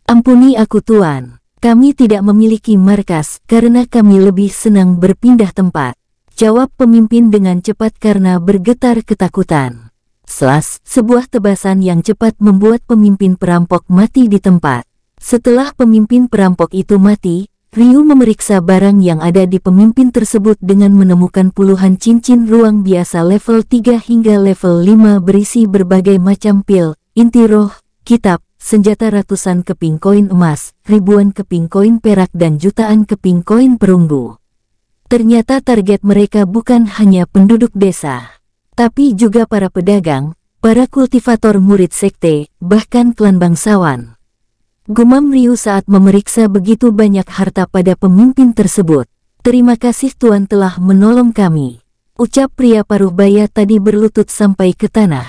"Ampuni aku Tuan, kami tidak memiliki markas karena kami lebih senang berpindah tempat," jawab pemimpin dengan cepat karena bergetar ketakutan. Selas, sebuah tebasan yang cepat membuat pemimpin perampok mati di tempat. Setelah pemimpin perampok itu mati, Ryu memeriksa barang yang ada di pemimpin tersebut dengan menemukan puluhan cincin ruang biasa level 3 hingga level 5 berisi berbagai macam pil, inti roh, kitab, senjata, ratusan keping koin emas, ribuan keping koin perak dan jutaan keping koin perunggu. Ternyata target mereka bukan hanya penduduk desa, tapi juga para pedagang, para kultivator murid sekte, bahkan klan bangsawan. Gumam Ryu saat memeriksa begitu banyak harta pada pemimpin tersebut. "Terima kasih Tuan telah menolong kami," ucap pria paruh baya tadi berlutut sampai ke tanah.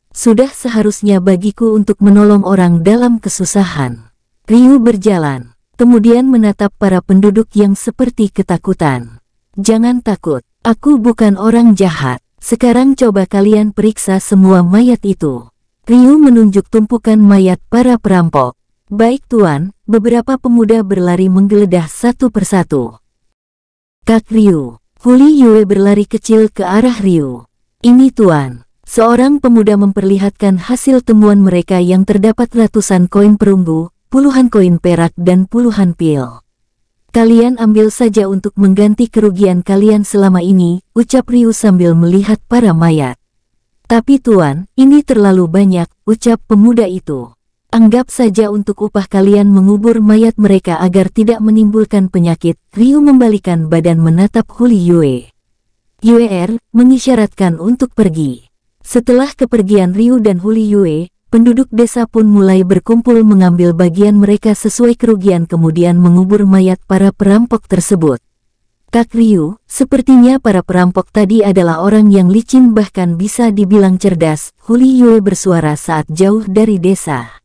"Sudah seharusnya bagiku untuk menolong orang dalam kesusahan." Ryu berjalan, kemudian menatap para penduduk yang seperti ketakutan. "Jangan takut, aku bukan orang jahat. Sekarang coba kalian periksa semua mayat itu." Ryu menunjuk tumpukan mayat para perampok. "Baik Tuan." Beberapa pemuda berlari menggeledah satu persatu. "Kak Ryu." Huli Yue berlari kecil ke arah Ryu. "Ini Tuan." Seorang pemuda memperlihatkan hasil temuan mereka yang terdapat ratusan koin perunggu, puluhan koin perak dan puluhan pil. "Kalian ambil saja untuk mengganti kerugian kalian selama ini," ucap Ryu sambil melihat para mayat. "Tapi Tuan, ini terlalu banyak," ucap pemuda itu. "Anggap saja untuk upah kalian mengubur mayat mereka agar tidak menimbulkan penyakit." Ryu membalikan badan menatap Huli Yue. Yue mengisyaratkan untuk pergi. Setelah kepergian Ryu dan Huli Yue, penduduk desa pun mulai berkumpul mengambil bagian mereka sesuai kerugian kemudian mengubur mayat para perampok tersebut. "Kak Ryu, sepertinya para perampok tadi adalah orang yang licin bahkan bisa dibilang cerdas," Huli Yue bersuara saat jauh dari desa.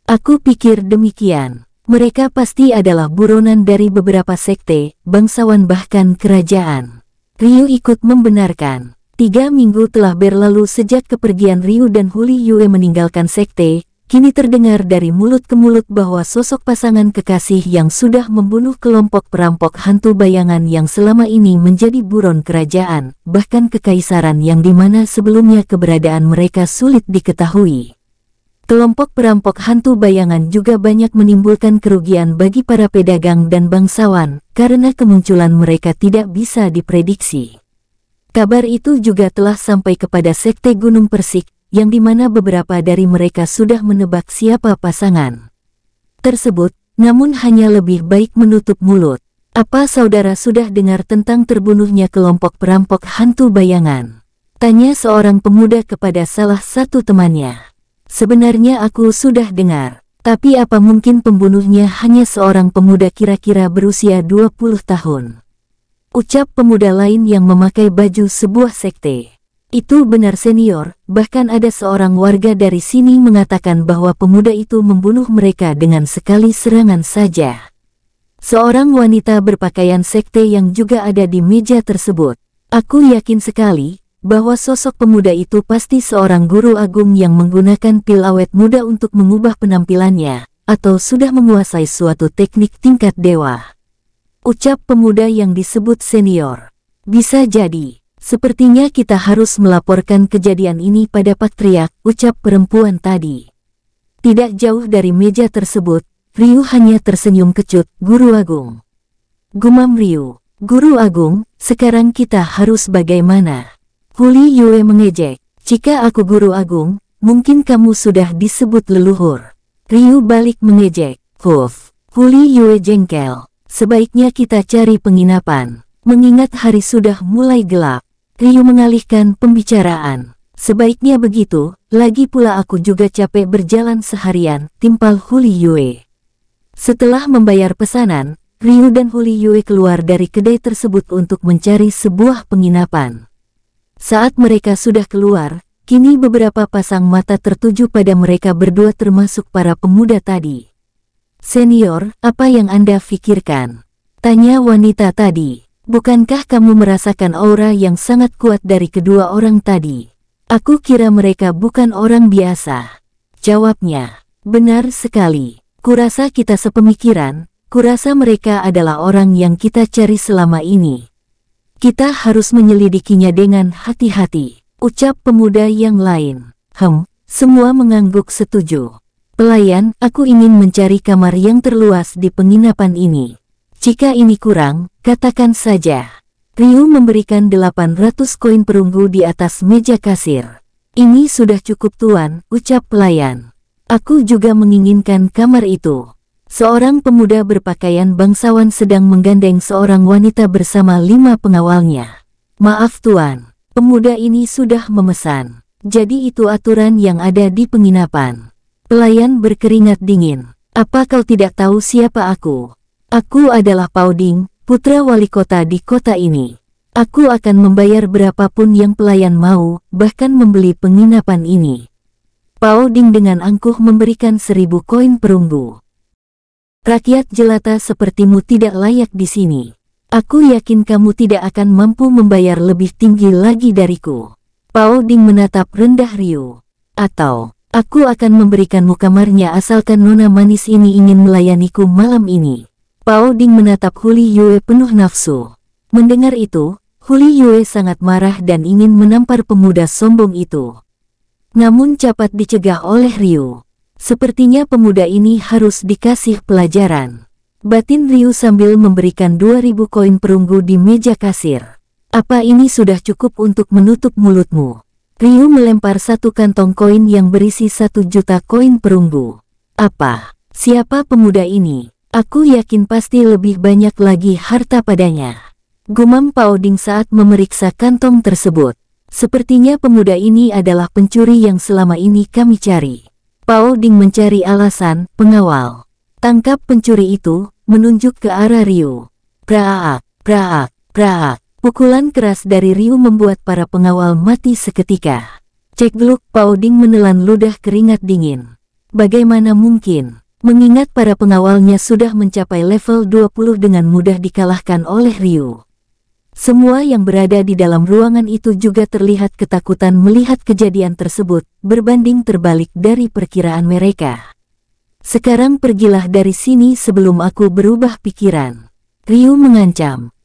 "Aku pikir demikian. Mereka pasti adalah buronan dari beberapa sekte, bangsawan bahkan kerajaan." Ryu ikut membenarkan. 3 minggu telah berlalu sejak kepergian Ryu dan Huli Yue meninggalkan sekte. Kini terdengar dari mulut ke mulut bahwa sosok pasangan kekasih yang sudah membunuh kelompok perampok hantu bayangan yang selama ini menjadi buron kerajaan, bahkan kekaisaran yang dimana sebelumnya keberadaan mereka sulit diketahui. Kelompok perampok hantu bayangan juga banyak menimbulkan kerugian bagi para pedagang dan bangsawan, karena kemunculan mereka tidak bisa diprediksi. Kabar itu juga telah sampai kepada Sekte Gunung Persik, yang dimana beberapa dari mereka sudah menebak siapa pasangan tersebut, namun hanya lebih baik menutup mulut. "Apa saudara sudah dengar tentang terbunuhnya kelompok perampok hantu bayangan?" tanya seorang pemuda kepada salah satu temannya. "Sebenarnya aku sudah dengar, tapi apa mungkin pembunuhnya hanya seorang pemuda kira-kira berusia 20 tahun?" ucap pemuda lain yang memakai baju sebuah sekte. "Itu benar senior, bahkan ada seorang warga dari sini mengatakan bahwa pemuda itu membunuh mereka dengan sekali serangan saja." Seorang wanita berpakaian sekte yang juga ada di meja tersebut. "Aku yakin sekali bahwa sosok pemuda itu pasti seorang guru agung yang menggunakan pil awet muda untuk mengubah penampilannya, atau sudah menguasai suatu teknik tingkat dewa," ucap pemuda yang disebut senior. "Bisa jadi," Sepertinya kita harus melaporkan kejadian ini pada patriark, ucap perempuan tadi. Tidak jauh dari meja tersebut, Ryu hanya tersenyum kecut. Guru Agung. Gumam Ryu. Guru Agung, sekarang kita harus bagaimana? Huli Yue mengejek. Jika aku Guru Agung, mungkin kamu sudah disebut leluhur. Ryu balik mengejek. Huff. Huli Yue jengkel. Sebaiknya kita cari penginapan. Mengingat hari sudah mulai gelap. Ryu mengalihkan pembicaraan. Sebaiknya begitu, lagi pula aku juga capek berjalan seharian, timpal Huli Yue. Setelah membayar pesanan, Ryu dan Huli Yue keluar dari kedai tersebut untuk mencari sebuah penginapan. Saat mereka sudah keluar, kini beberapa pasang mata tertuju pada mereka berdua termasuk para pemuda tadi. Senior, apa yang Anda pikirkan? Tanya wanita tadi. Bukankah kamu merasakan aura yang sangat kuat dari kedua orang tadi? Aku kira mereka bukan orang biasa. Jawabnya, benar sekali. Kurasa kita sepemikiran, kurasa mereka adalah orang yang kita cari selama ini. Kita harus menyelidikinya dengan hati-hati, ucap pemuda yang lain. Semua mengangguk setuju. Pelayan, aku ingin mencari kamar yang terluas di penginapan ini. Jika ini kurang, katakan saja. Ryu memberikan 800 koin perunggu di atas meja kasir. Ini sudah cukup tuan, ucap pelayan. Aku juga menginginkan kamar itu. Seorang pemuda berpakaian bangsawan sedang menggandeng seorang wanita bersama 5 pengawalnya. Maaf tuan, pemuda ini sudah memesan. Jadi itu aturan yang ada di penginapan. Pelayan berkeringat dingin. Apa kau tidak tahu siapa aku? Aku adalah Pao Ding, putra wali kota di kota ini. Aku akan membayar berapapun yang pelayan mau, bahkan membeli penginapan ini. Pao Ding dengan angkuh memberikan 1000 koin perunggu. Rakyat jelata sepertimu tidak layak di sini. Aku yakin kamu tidak akan mampu membayar lebih tinggi lagi dariku. Pao Ding menatap rendah Ryu. Atau, aku akan memberikanmu kamarnya asalkan nona manis ini ingin melayaniku malam ini. Pao Ding menatap Huli Yue penuh nafsu. Mendengar itu, Huli Yue sangat marah dan ingin menampar pemuda sombong itu. Namun cepat dicegah oleh Ryu. Sepertinya pemuda ini harus dikasih pelajaran. Batin Ryu sambil memberikan 2000 koin perunggu di meja kasir. Apa ini sudah cukup untuk menutup mulutmu? Ryu melempar satu kantong koin yang berisi 1 juta koin perunggu. Apa? Siapa pemuda ini? Aku yakin pasti lebih banyak lagi harta padanya. Gumam Pao Ding saat memeriksa kantong tersebut. Sepertinya pemuda ini adalah pencuri yang selama ini kami cari. Pao Ding mencari alasan, pengawal. Tangkap pencuri itu, menunjuk ke arah Ryu. Praak, praak, praak. Pukulan keras dari Ryu membuat para pengawal mati seketika. Cekluk, Pao Ding menelan ludah keringat dingin. Bagaimana mungkin? Mengingat para pengawalnya sudah mencapai level 20 dengan mudah dikalahkan oleh Ryu. Semua yang berada di dalam ruangan itu juga terlihat ketakutan melihat kejadian tersebut, berbanding terbalik dari perkiraan mereka. Sekarang pergilah dari sini sebelum aku berubah pikiran. Ryu mengancam.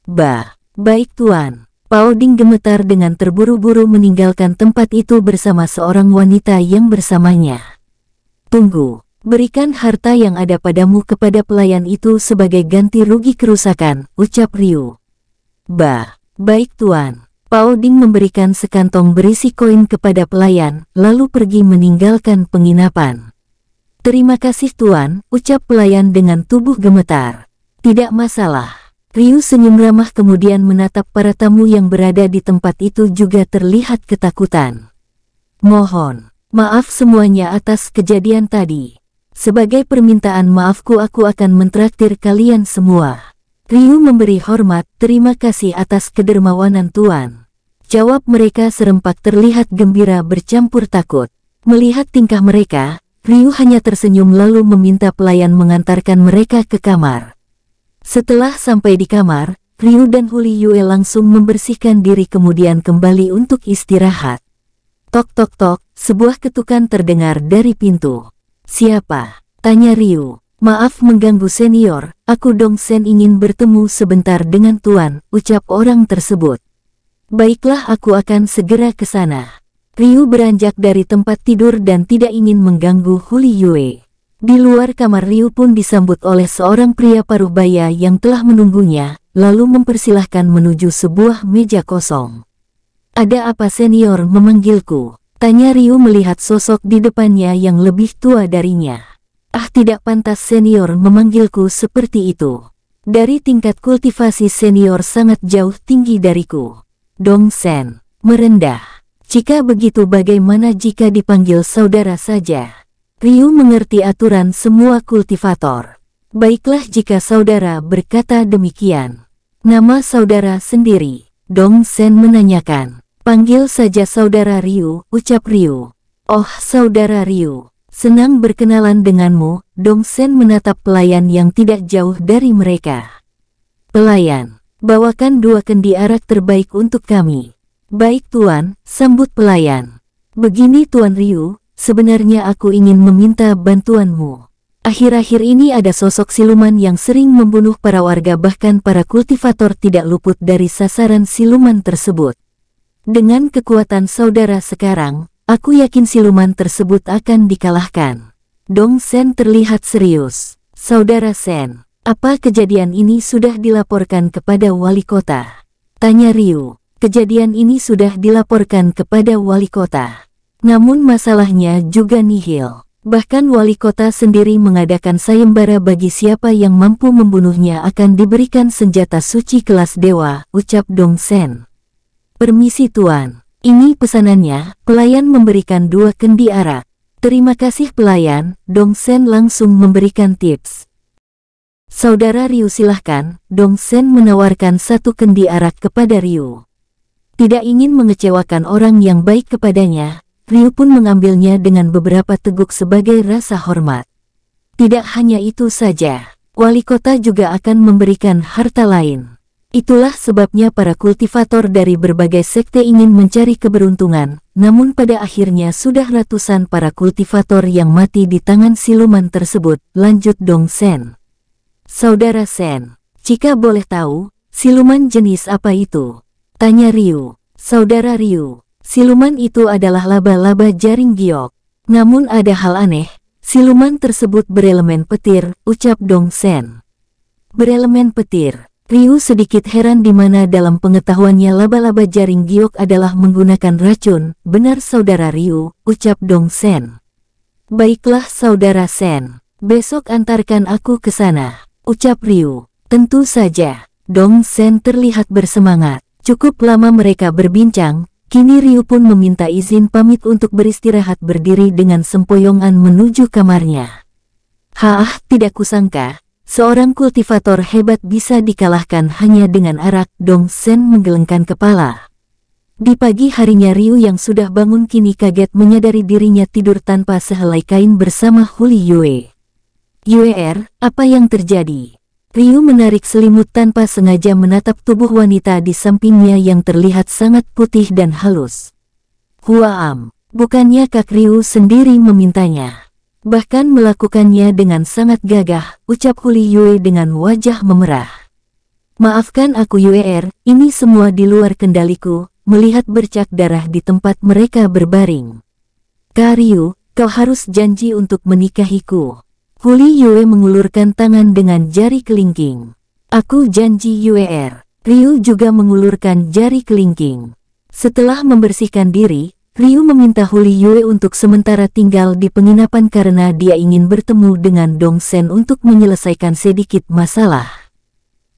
Baik tuan. Pao Ding gemetar dengan terburu-buru meninggalkan tempat itu bersama seorang wanita yang bersamanya. Tunggu. Berikan harta yang ada padamu kepada pelayan itu sebagai ganti rugi kerusakan, ucap Ryu. Baik tuan. Pao Ding memberikan sekantong berisi koin kepada pelayan, lalu pergi meninggalkan penginapan. Terima kasih tuan, ucap pelayan dengan tubuh gemetar. Tidak masalah. Ryu senyum ramah kemudian menatap para tamu yang berada di tempat itu juga terlihat ketakutan. Mohon maaf semuanya atas kejadian tadi. Sebagai permintaan maafku aku akan mentraktir kalian semua. Ryu memberi hormat, terima kasih atas kedermawanan tuan. Jawab mereka serempak terlihat gembira bercampur takut. Melihat tingkah mereka, Ryu hanya tersenyum lalu meminta pelayan mengantarkan mereka ke kamar. Setelah sampai di kamar, Ryu dan Huli Yue langsung membersihkan diri kemudian kembali untuk istirahat. Tok tok tok, sebuah ketukan terdengar dari pintu. Siapa? Tanya Ryu. Maaf mengganggu senior, aku Dong Sen ingin bertemu sebentar dengan tuan, ucap orang tersebut. Baiklah, aku akan segera ke sana. Ryu beranjak dari tempat tidur dan tidak ingin mengganggu Huli Yue. Di luar kamar, Ryu pun disambut oleh seorang pria paruh baya yang telah menunggunya, lalu mempersilahkan menuju sebuah meja kosong. "Ada apa senior memanggilku?" tanya Ryu melihat sosok di depannya yang lebih tua darinya. "Ah, tidak pantas senior memanggilku seperti itu. Dari tingkat kultivasi senior sangat jauh tinggi dariku." Dong Sen merendah. "Jika begitu bagaimana jika dipanggil saudara saja?" Ryu mengerti aturan semua kultivator. "Baiklah jika saudara berkata demikian. Nama saudara sendiri?" Dong Sen menanyakan. "Panggil saja saudara Ryu," ucap Ryu. "Oh, saudara Ryu, senang berkenalan denganmu." Dong Sen menatap pelayan yang tidak jauh dari mereka. "Pelayan, bawakan 2 kendi arak terbaik untuk kami." "Baik tuan," sambut pelayan. "Begini Tuan Ryu, sebenarnya aku ingin meminta bantuanmu. Akhir-akhir ini ada sosok siluman yang sering membunuh para warga, bahkan para kultivator tidak luput dari sasaran siluman tersebut. Dengan kekuatan saudara sekarang, aku yakin siluman tersebut akan dikalahkan." Dong Sen terlihat serius. "Saudara Sen, apa kejadian ini sudah dilaporkan kepada wali kota?" tanya Ryu. "Kejadian ini sudah dilaporkan kepada wali kota. Namun masalahnya juga nihil. Bahkan wali kota sendiri mengadakan sayembara bagi siapa yang mampu membunuhnya akan diberikan senjata suci kelas dewa," ucap Dong Sen. "Permisi tuan, ini pesanannya." Pelayan memberikan 2 kendi arak. "Terima kasih pelayan." Dong Sen langsung memberikan tips. "Saudara Ryu silahkan." Dong Sen menawarkan 1 kendi arak kepada Ryu. Tidak ingin mengecewakan orang yang baik kepadanya, Ryu pun mengambilnya dengan beberapa teguk sebagai rasa hormat. Tidak hanya itu saja, wali kota juga akan memberikan harta lain. Itulah sebabnya para kultivator dari berbagai sekte ingin mencari keberuntungan, namun pada akhirnya sudah ratusan para kultivator yang mati di tangan siluman tersebut, lanjut Dong Sen. "Saudara Sen, jika boleh tahu, siluman jenis apa itu?" tanya Ryu. "Saudara Ryu, siluman itu adalah laba-laba jaring giok. Namun ada hal aneh, siluman tersebut berelemen petir," ucap Dong Sen. "Berelemen petir?" Ryu sedikit heran di mana dalam pengetahuannya laba-laba jaring giok adalah menggunakan racun. "Benar saudara Ryu," ucap Dong Sen. "Baiklah saudara Sen, besok antarkan aku ke sana," ucap Ryu. "Tentu saja." Dong Sen terlihat bersemangat. Cukup lama mereka berbincang, kini Ryu pun meminta izin pamit untuk beristirahat, berdiri dengan sempoyongan menuju kamarnya. Tidak kusangka seorang kultivator hebat bisa dikalahkan hanya dengan arak." Dong Sen menggelengkan kepala. Di pagi harinya Ryu yang sudah bangun kini kaget menyadari dirinya tidur tanpa sehelai kain bersama Huli Yue. "Yue, apa yang terjadi?" Ryu menarik selimut tanpa sengaja menatap tubuh wanita di sampingnya yang terlihat sangat putih dan halus. "Huaam, bukannya Kak Ryu sendiri memintanya?" "Bahkan melakukannya dengan sangat gagah," ucap Huli Yue dengan wajah memerah. "Maafkan aku Yue, ini semua di luar kendaliku." Melihat bercak darah di tempat mereka berbaring. "Kak Ryu, kau harus janji untuk menikahiku." Huli Yue mengulurkan tangan dengan jari kelingking. "Aku janji Yue." Ryu juga mengulurkan jari kelingking. Setelah membersihkan diri, Ryu meminta Huli Yue untuk sementara tinggal di penginapan karena dia ingin bertemu dengan Dong Sen untuk menyelesaikan sedikit masalah.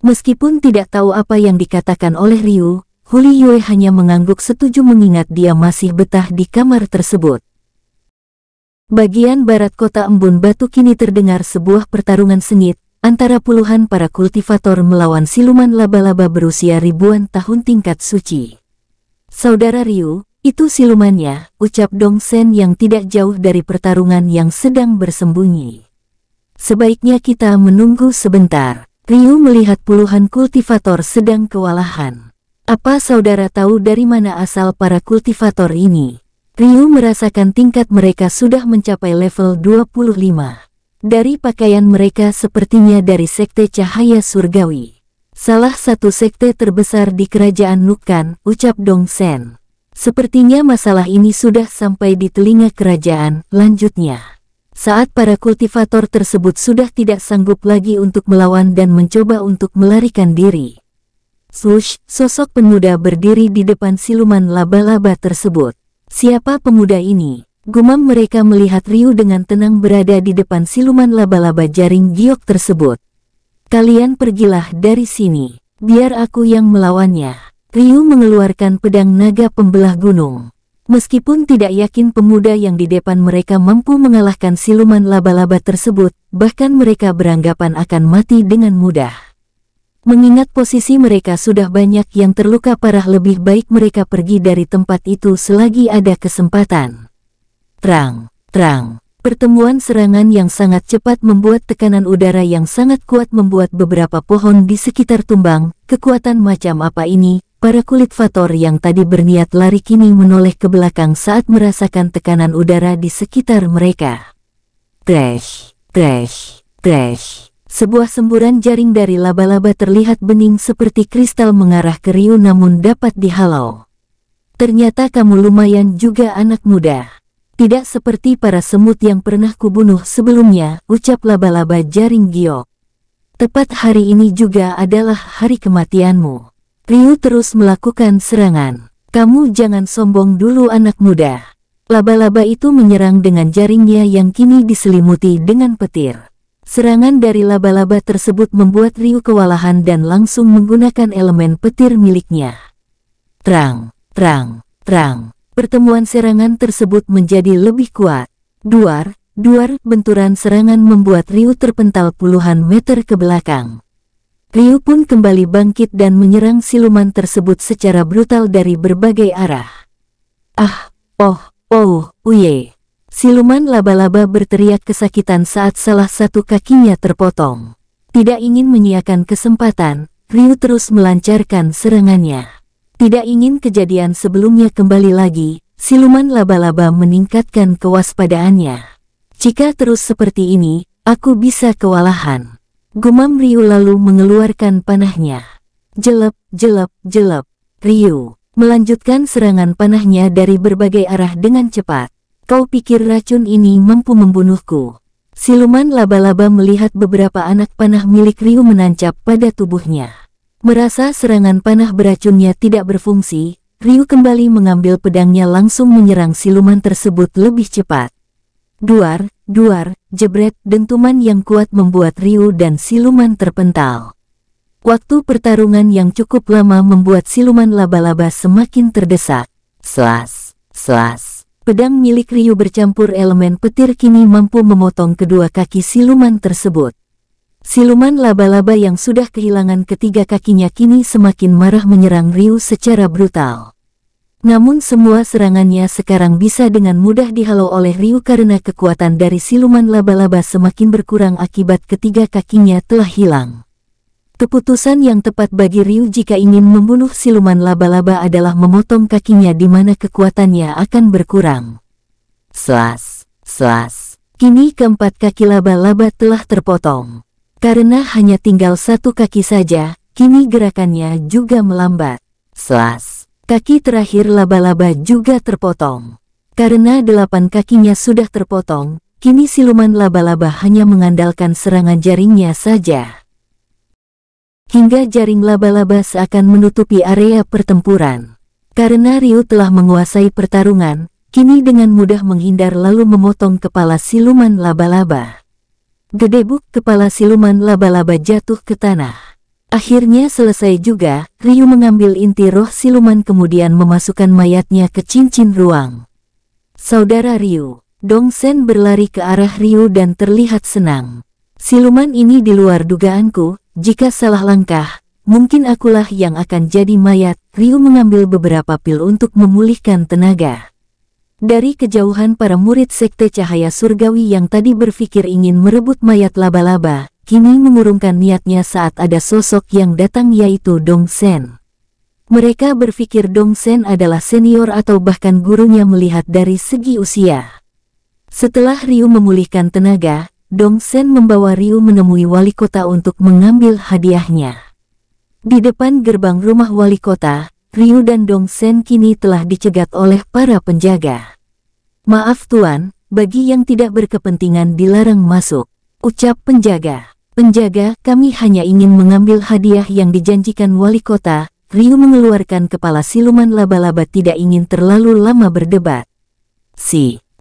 Meskipun tidak tahu apa yang dikatakan oleh Ryu, Huli Yue hanya mengangguk setuju mengingat dia masih betah di kamar tersebut. Bagian barat kota Embun Batu kini terdengar sebuah pertarungan sengit antara puluhan para kultivator melawan siluman laba-laba berusia ribuan tahun tingkat suci. "Saudara Ryu, itu silumannya," ucap Dong Sen yang tidak jauh dari pertarungan yang sedang bersembunyi. "Sebaiknya kita menunggu sebentar." Ryu melihat puluhan kultivator sedang kewalahan. "Apa saudara tahu dari mana asal para kultivator ini?" Ryu merasakan tingkat mereka sudah mencapai level 25. Dari pakaian mereka sepertinya dari sekte cahaya surgawi. Salah satu sekte terbesar di kerajaan Nukan, ucap Dong Sen. Sepertinya masalah ini sudah sampai di telinga kerajaan, lanjutnya. Saat para kultivator tersebut sudah tidak sanggup lagi untuk melawan dan mencoba untuk melarikan diri. Swoosh, sosok pemuda berdiri di depan siluman laba-laba tersebut. Siapa pemuda ini? Gumam mereka melihat Ryu dengan tenang berada di depan siluman laba-laba jaring giok tersebut. Kalian pergilah dari sini, biar aku yang melawannya. Ryu mengeluarkan pedang naga pembelah gunung. Meskipun tidak yakin pemuda yang di depan mereka mampu mengalahkan siluman laba-laba tersebut, bahkan mereka beranggapan akan mati dengan mudah. Mengingat posisi mereka sudah banyak yang terluka parah, lebih baik mereka pergi dari tempat itu selagi ada kesempatan. Terang. Pertemuan serangan yang sangat cepat membuat tekanan udara yang sangat kuat membuat beberapa pohon di sekitar tumbang. Kekuatan macam apa ini? Para kultivator yang tadi berniat lari kini menoleh ke belakang saat merasakan tekanan udara di sekitar mereka. Crash. Sebuah semburan jaring dari laba-laba terlihat bening seperti kristal mengarah ke Ryu namun dapat dihalau. Ternyata kamu lumayan juga anak muda. Tidak seperti para semut yang pernah kubunuh sebelumnya, ucap laba-laba jaring giok. Tepat hari ini juga adalah hari kematianmu. Ryu terus melakukan serangan. Kamu jangan sombong dulu anak muda. Laba-laba itu menyerang dengan jaringnya yang kini diselimuti dengan petir. Serangan dari laba-laba tersebut membuat Ryu kewalahan dan langsung menggunakan elemen petir miliknya. Terang. Pertemuan serangan tersebut menjadi lebih kuat. Duar, benturan serangan membuat Ryu terpental puluhan meter ke belakang. Ryu pun kembali bangkit dan menyerang siluman tersebut secara brutal dari berbagai arah. Uye. Siluman laba-laba berteriak kesakitan saat salah satu kakinya terpotong. Tidak ingin menyiakan kesempatan, Ryu terus melancarkan serangannya. Tidak ingin kejadian sebelumnya kembali lagi, siluman laba-laba meningkatkan kewaspadaannya. Jika terus seperti ini, aku bisa kewalahan. Gumam Ryu lalu mengeluarkan panahnya. Jelep. Ryu melanjutkan serangan panahnya dari berbagai arah dengan cepat. Kau pikir racun ini mampu membunuhku? Siluman laba-laba melihat beberapa anak panah milik Ryu menancap pada tubuhnya. Merasa serangan panah beracunnya tidak berfungsi, Ryu kembali mengambil pedangnya langsung menyerang siluman tersebut lebih cepat. Duar, jebret, dentuman yang kuat membuat Ryu dan siluman terpental. Waktu pertarungan yang cukup lama membuat siluman laba-laba semakin terdesak. Slas. Pedang milik Ryu bercampur elemen petir kini mampu memotong kedua kaki siluman tersebut. Siluman laba-laba yang sudah kehilangan ketiga kakinya kini semakin marah menyerang Ryu secara brutal. Namun semua serangannya sekarang bisa dengan mudah dihalau oleh Ryu karena kekuatan dari siluman laba-laba semakin berkurang akibat ketiga kakinya telah hilang. Keputusan yang tepat bagi Ryu jika ingin membunuh siluman laba-laba adalah memotong kakinya di mana kekuatannya akan berkurang. Slas. Kini keempat kaki laba-laba telah terpotong. Karena hanya tinggal satu kaki saja, kini gerakannya juga melambat. Slas. Kaki terakhir laba-laba juga terpotong. Karena 8 kakinya sudah terpotong, kini siluman laba-laba hanya mengandalkan serangan jaringnya saja. Hingga jaring laba-laba seakan menutupi area pertempuran. Karena Ryu telah menguasai pertarungan, kini dengan mudah menghindar lalu memotong kepala siluman laba-laba. Gedebuk kepala siluman laba-laba jatuh ke tanah. Akhirnya selesai juga, Ryu mengambil inti roh siluman kemudian memasukkan mayatnya ke cincin ruang. Saudara Ryu, Dong Sen berlari ke arah Ryu dan terlihat senang. Siluman ini di luar dugaanku, jika salah langkah, mungkin akulah yang akan jadi mayat. Ryu mengambil beberapa pil untuk memulihkan tenaga. Dari kejauhan para murid sekte cahaya surgawi yang tadi berpikir ingin merebut mayat laba-laba, kini mengurungkan niatnya saat ada sosok yang datang yaitu Dong Sen. Mereka berpikir Dong Sen adalah senior atau bahkan gurunya melihat dari segi usia. Setelah Ryu memulihkan tenaga, Dong Sen membawa Ryu menemui wali kota untuk mengambil hadiahnya. Di depan gerbang rumah wali kota, Ryu dan Dong Sen kini telah dicegat oleh para penjaga. "Maaf Tuan, bagi yang tidak berkepentingan dilarang masuk," ucap penjaga. "Penjaga, kami hanya ingin mengambil hadiah yang dijanjikan wali kota." Ryu mengeluarkan kepala siluman laba-laba tidak ingin terlalu lama berdebat.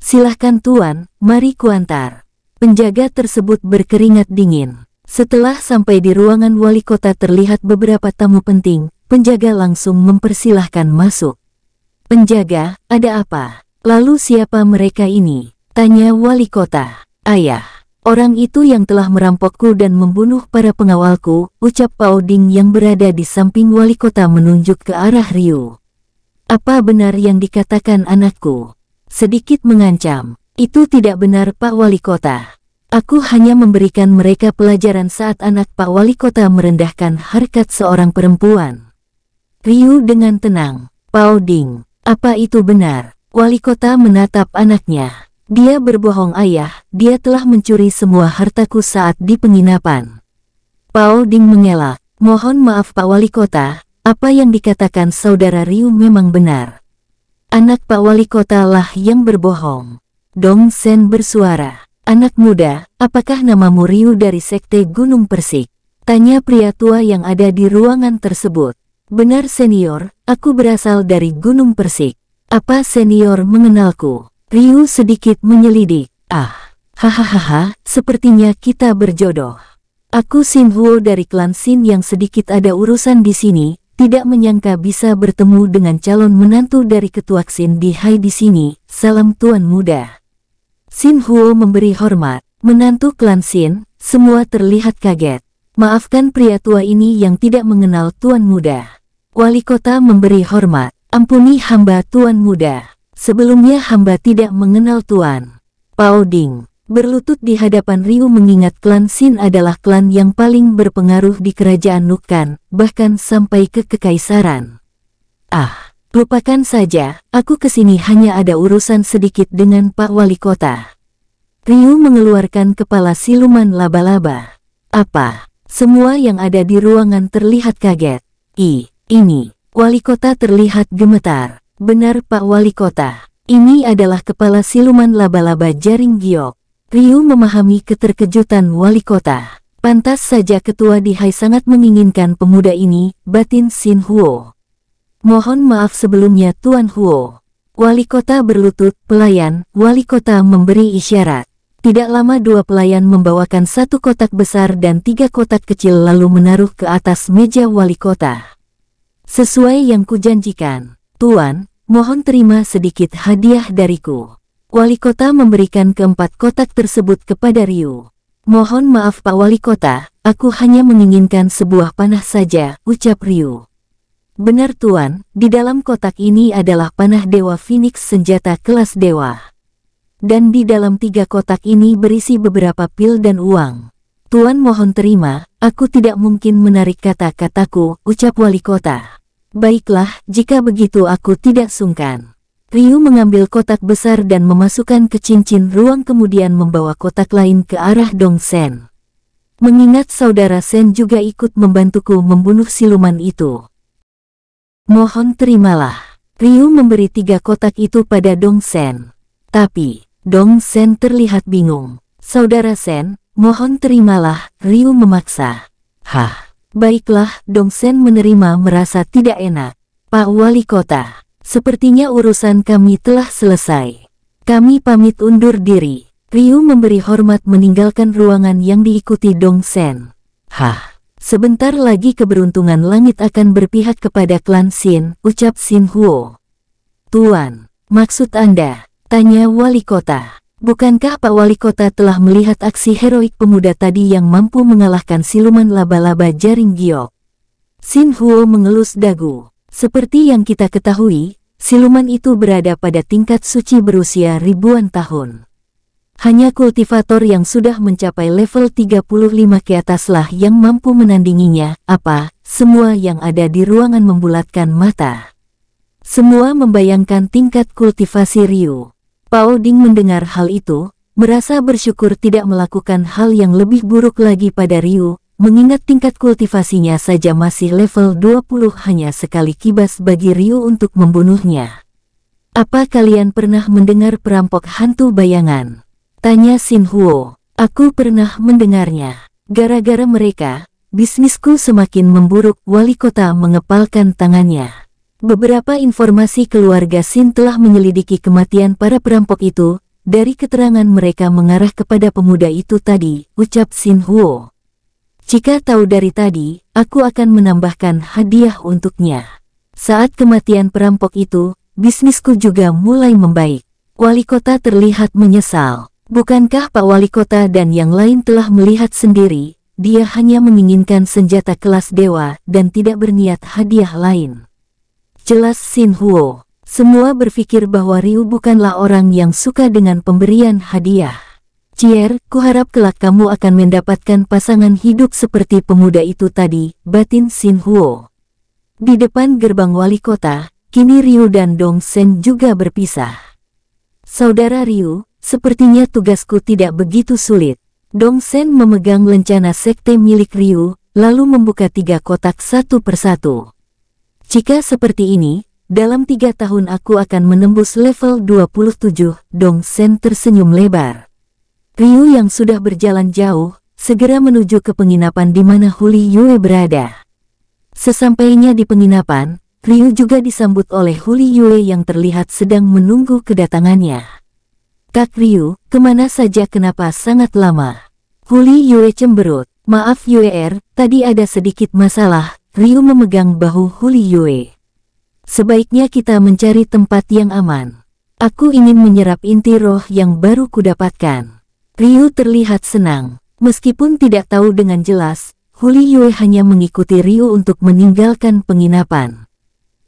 Silahkan Tuan, mari kuantar." Penjaga tersebut berkeringat dingin. Setelah sampai di ruangan wali kota terlihat beberapa tamu penting, penjaga langsung mempersilahkan masuk. "Penjaga, ada apa? Lalu siapa mereka ini?" tanya wali kota. "Ayah, orang itu yang telah merampokku dan membunuh para pengawalku," ucap Pao Ding yang berada di samping wali kota menunjuk ke arah Ryu. "Apa benar yang dikatakan anakku?" Sedikit mengancam. "Itu tidak benar Pak Wali Kota. Aku hanya memberikan mereka pelajaran saat anak Pak Wali Kota merendahkan harkat seorang perempuan." Ryu dengan tenang. "Pao Ding, apa itu benar?" Wali kota menatap anaknya. "Dia berbohong ayah, dia telah mencuri semua hartaku saat di penginapan." Pao Ding mengelak. "Mohon maaf Pak Wali Kota, apa yang dikatakan saudara Ryu memang benar. Anak Pak Wali Kota lah yang berbohong." Dong Sen bersuara. "Anak muda, apakah namamu Ryu dari Sekte Gunung Persik?" tanya pria tua yang ada di ruangan tersebut. "Benar senior, aku berasal dari Gunung Persik." "Apa senior mengenalku?" Ryu sedikit menyelidik. Hahaha, sepertinya kita berjodoh. Aku Xin Huo dari klan Xin yang sedikit ada urusan di sini, tidak menyangka bisa bertemu dengan calon menantu dari ketua Xin di Hai di sini. Salam Tuan Muda." Xin Huo memberi hormat. Menantu klan Xin, semua terlihat kaget. "Maafkan pria tua ini yang tidak mengenal Tuan Muda." Wali kota memberi hormat. "Ampuni hamba Tuan Muda. Sebelumnya hamba tidak mengenal Tuan." Pao Ding berlutut di hadapan Ryu mengingat klan Xin adalah klan yang paling berpengaruh di kerajaan Nukan, bahkan sampai ke kekaisaran. Lupakan saja, aku kesini hanya ada urusan sedikit dengan Pak Wali Kota." Ryu mengeluarkan kepala siluman laba-laba. "Apa?" Semua yang ada di ruangan terlihat kaget. Ini." Wali Kota terlihat gemetar. "Benar Pak Wali Kota, ini adalah kepala siluman laba-laba jaring giok." Ryu memahami keterkejutan Wali Kota. Pantas saja ketua di Hai sangat menginginkan pemuda ini, batin Xin Huo. "Mohon maaf sebelumnya Tuan Huo." Wali kota berlutut. "Pelayan." Wali kota memberi isyarat. Tidak lama dua pelayan membawakan satu kotak besar dan tiga kotak kecil lalu menaruh ke atas meja wali kota. "Sesuai yang kujanjikan, Tuan, mohon terima sedikit hadiah dariku." Wali kota memberikan keempat kotak tersebut kepada Ryu. "Mohon maaf Pak Wali Kota, aku hanya menginginkan sebuah panah saja," ucap Ryu. "Benar Tuan, di dalam kotak ini adalah panah Dewa Phoenix senjata kelas dewa. Dan di dalam tiga kotak ini berisi beberapa pil dan uang. Tuan mohon terima, aku tidak mungkin menarik kata-kataku," ucap wali kota. "Baiklah, jika begitu aku tidak sungkan." Ryu mengambil kotak besar dan memasukkan ke cincin ruang kemudian membawa kotak lain ke arah Dong Sen. "Mengingat saudara Sen juga ikut membantuku membunuh siluman itu. Mohon terimalah." Ryu memberi tiga kotak itu pada Dong Sen. Tapi, Dong Sen terlihat bingung. "Saudara Sen, mohon terimalah," Ryu memaksa. Baiklah, Dong Sen menerima merasa tidak enak. "Pak Wali Kota, sepertinya urusan kami telah selesai. Kami pamit undur diri." Ryu memberi hormat meninggalkan ruangan yang diikuti Dong Sen. "Sebentar lagi keberuntungan langit akan berpihak kepada klan Xin," ucap Xin Huo. "Tuan, maksud Anda?" tanya wali kota. "Bukankah Pak Wali Kota telah melihat aksi heroik pemuda tadi yang mampu mengalahkan siluman laba-laba jaring giok?" Xin Huo mengelus dagu. "Seperti yang kita ketahui, siluman itu berada pada tingkat suci berusia ribuan tahun. Hanya kultivator yang sudah mencapai level 35 ke ataslah yang mampu menandinginya." Semua yang ada di ruangan membulatkan mata. Semua membayangkan tingkat kultivasi Ryu. Pao Ding mendengar hal itu, merasa bersyukur tidak melakukan hal yang lebih buruk lagi pada Ryu. mengingat tingkat kultivasinya saja masih level 20, hanya sekali kibas bagi Ryu untuk membunuhnya. Apa kalian pernah mendengar perampok hantu bayangan? Tanya Xin Huo. Aku pernah mendengarnya. Gara-gara mereka, bisnisku semakin memburuk. Wali kota mengepalkan tangannya. Beberapa informasi keluarga Xin telah menyelidiki kematian para perampok itu. Dari keterangan mereka mengarah kepada pemuda itu tadi, ucap Xin Huo. Jika tahu dari tadi, aku akan menambahkan hadiah untuknya. Saat kematian perampok itu, bisnisku juga mulai membaik. Wali kota terlihat menyesal. Bukankah Pak Wali Kota dan yang lain telah melihat sendiri, dia hanya menginginkan senjata kelas dewa dan tidak berniat hadiah lain. Jelas Xin Huo. Semua berpikir bahwa Ryu bukanlah orang yang suka dengan pemberian hadiah. Cier, kuharap kelak kamu akan mendapatkan pasangan hidup seperti pemuda itu tadi, batin Xin Huo. Di depan gerbang wali kota, kini Ryu dan Dong Sen juga berpisah. Saudara Ryu, sepertinya tugasku tidak begitu sulit. Dong Sen memegang lencana sekte milik Ryu, lalu membuka 3 kotak satu persatu. Jika seperti ini, dalam 3 tahun aku akan menembus level 27, Dong Sen tersenyum lebar. Ryu yang sudah berjalan jauh, segera menuju ke penginapan di mana Huli Yue berada. Sesampainya di penginapan, Ryu juga disambut oleh Huli Yue yang terlihat sedang menunggu kedatangannya. Kak Ryu, kemana saja, kenapa sangat lama? Huli Yue cemberut. Maaf Yue, tadi ada sedikit masalah. Ryu memegang bahu Huli Yue. Sebaiknya kita mencari tempat yang aman. Aku ingin menyerap inti roh yang baru kudapatkan. Ryu terlihat senang. Meskipun tidak tahu dengan jelas, Huli Yue hanya mengikuti Ryu untuk meninggalkan penginapan.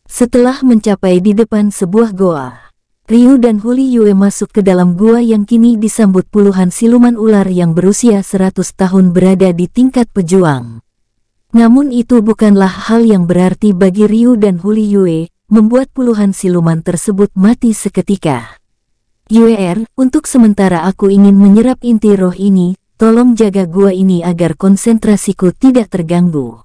Setelah mencapai di depan sebuah goa, Ryu dan Huli Yue masuk ke dalam gua yang kini disambut puluhan siluman ular yang berusia 100 tahun berada di tingkat pejuang. Namun itu bukanlah hal yang berarti bagi Ryu dan Huli Yue, membuat puluhan siluman tersebut mati seketika. Yue, untuk sementara aku ingin menyerap inti roh ini, tolong jaga gua ini agar konsentrasiku tidak terganggu.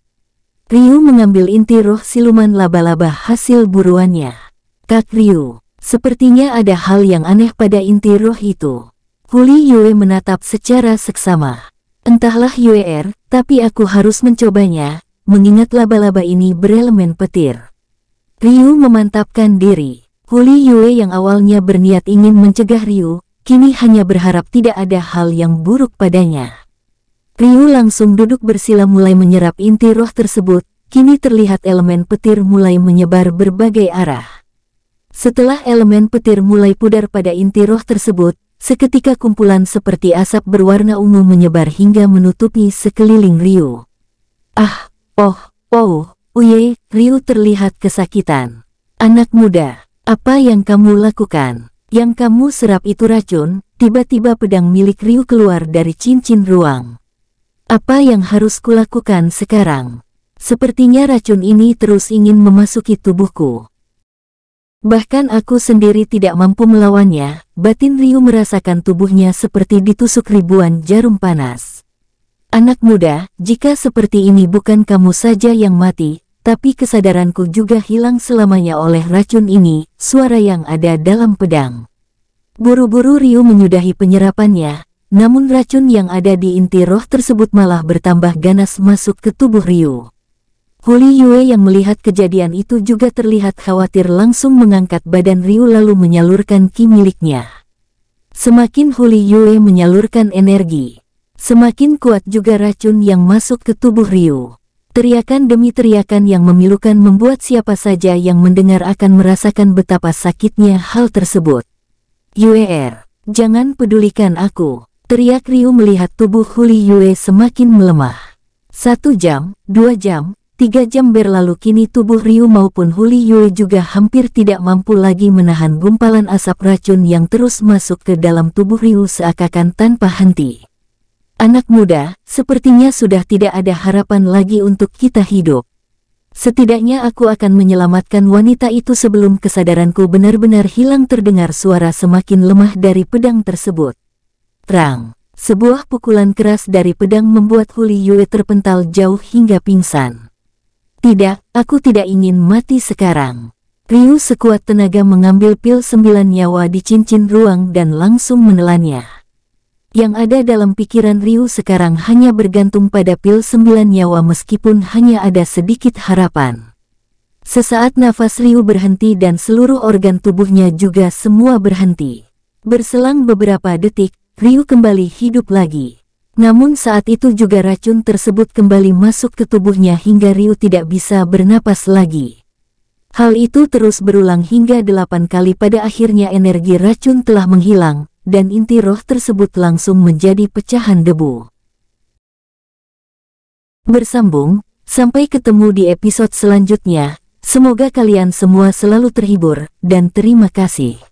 Ryu mengambil inti roh siluman laba-laba hasil buruannya. Kak Ryu, sepertinya ada hal yang aneh pada inti roh itu. Huli Yue menatap secara seksama. Entahlah Yue, tapi aku harus mencobanya, mengingat laba-laba ini berelemen petir. Ryu memantapkan diri. Huli Yue yang awalnya berniat ingin mencegah Ryu, kini hanya berharap tidak ada hal yang buruk padanya. Ryu langsung duduk bersila mulai menyerap inti roh tersebut, kini terlihat elemen petir mulai menyebar berbagai arah. Setelah elemen petir mulai pudar pada inti roh tersebut, seketika kumpulan seperti asap berwarna ungu menyebar hingga menutupi sekeliling Ryu. Uye, Ryu terlihat kesakitan. Anak muda, apa yang kamu lakukan? Yang kamu serap itu racun. Tiba-tiba pedang milik Ryu keluar dari cincin ruang. Apa yang harus kulakukan sekarang? Sepertinya racun ini terus ingin memasuki tubuhku. Bahkan aku sendiri tidak mampu melawannya, batin Ryu merasakan tubuhnya seperti ditusuk ribuan jarum panas. Anak muda, jika seperti ini bukan kamu saja yang mati, tapi kesadaranku juga hilang selamanya oleh racun ini, suara yang ada dalam pedang. Buru-buru Ryu menyudahi penyerapannya, namun racun yang ada di inti roh tersebut malah bertambah ganas masuk ke tubuh Ryu. Huli Yue yang melihat kejadian itu juga terlihat khawatir, langsung mengangkat badan Ryu lalu menyalurkan ki miliknya. Semakin Huli Yue menyalurkan energi, semakin kuat juga racun yang masuk ke tubuh Ryu. Teriakan demi teriakan yang memilukan membuat siapa saja yang mendengar akan merasakan betapa sakitnya hal tersebut. Yue, jangan pedulikan aku, teriak Ryu melihat tubuh Huli Yue semakin melemah. 1 jam, 2 jam, 3 jam berlalu, kini tubuh Ryu maupun Huli Yue juga hampir tidak mampu lagi menahan gumpalan asap racun yang terus masuk ke dalam tubuh Ryu seakan tanpa henti. Anak muda, sepertinya sudah tidak ada harapan lagi untuk kita hidup. Setidaknya aku akan menyelamatkan wanita itu sebelum kesadaranku benar-benar hilang. Terdengar suara semakin lemah dari pedang tersebut. Terang. Sebuah pukulan keras dari pedang membuat Huli Yue terpental jauh hingga pingsan. Tidak, aku tidak ingin mati sekarang. Ryu sekuat tenaga mengambil pil 9 nyawa di cincin ruang dan langsung menelannya. Yang ada dalam pikiran Ryu sekarang hanya bergantung pada pil 9 nyawa meskipun hanya ada sedikit harapan. Sesaat nafas Ryu berhenti dan seluruh organ tubuhnya juga semua berhenti. Berselang beberapa detik, Ryu kembali hidup lagi. Namun saat itu juga racun tersebut kembali masuk ke tubuhnya hingga Ryu tidak bisa bernapas lagi. Hal itu terus berulang hingga 8 kali. Pada akhirnya energi racun telah menghilang, dan inti roh tersebut langsung menjadi pecahan debu. Bersambung, sampai ketemu di episode selanjutnya. Semoga kalian semua selalu terhibur, dan terima kasih.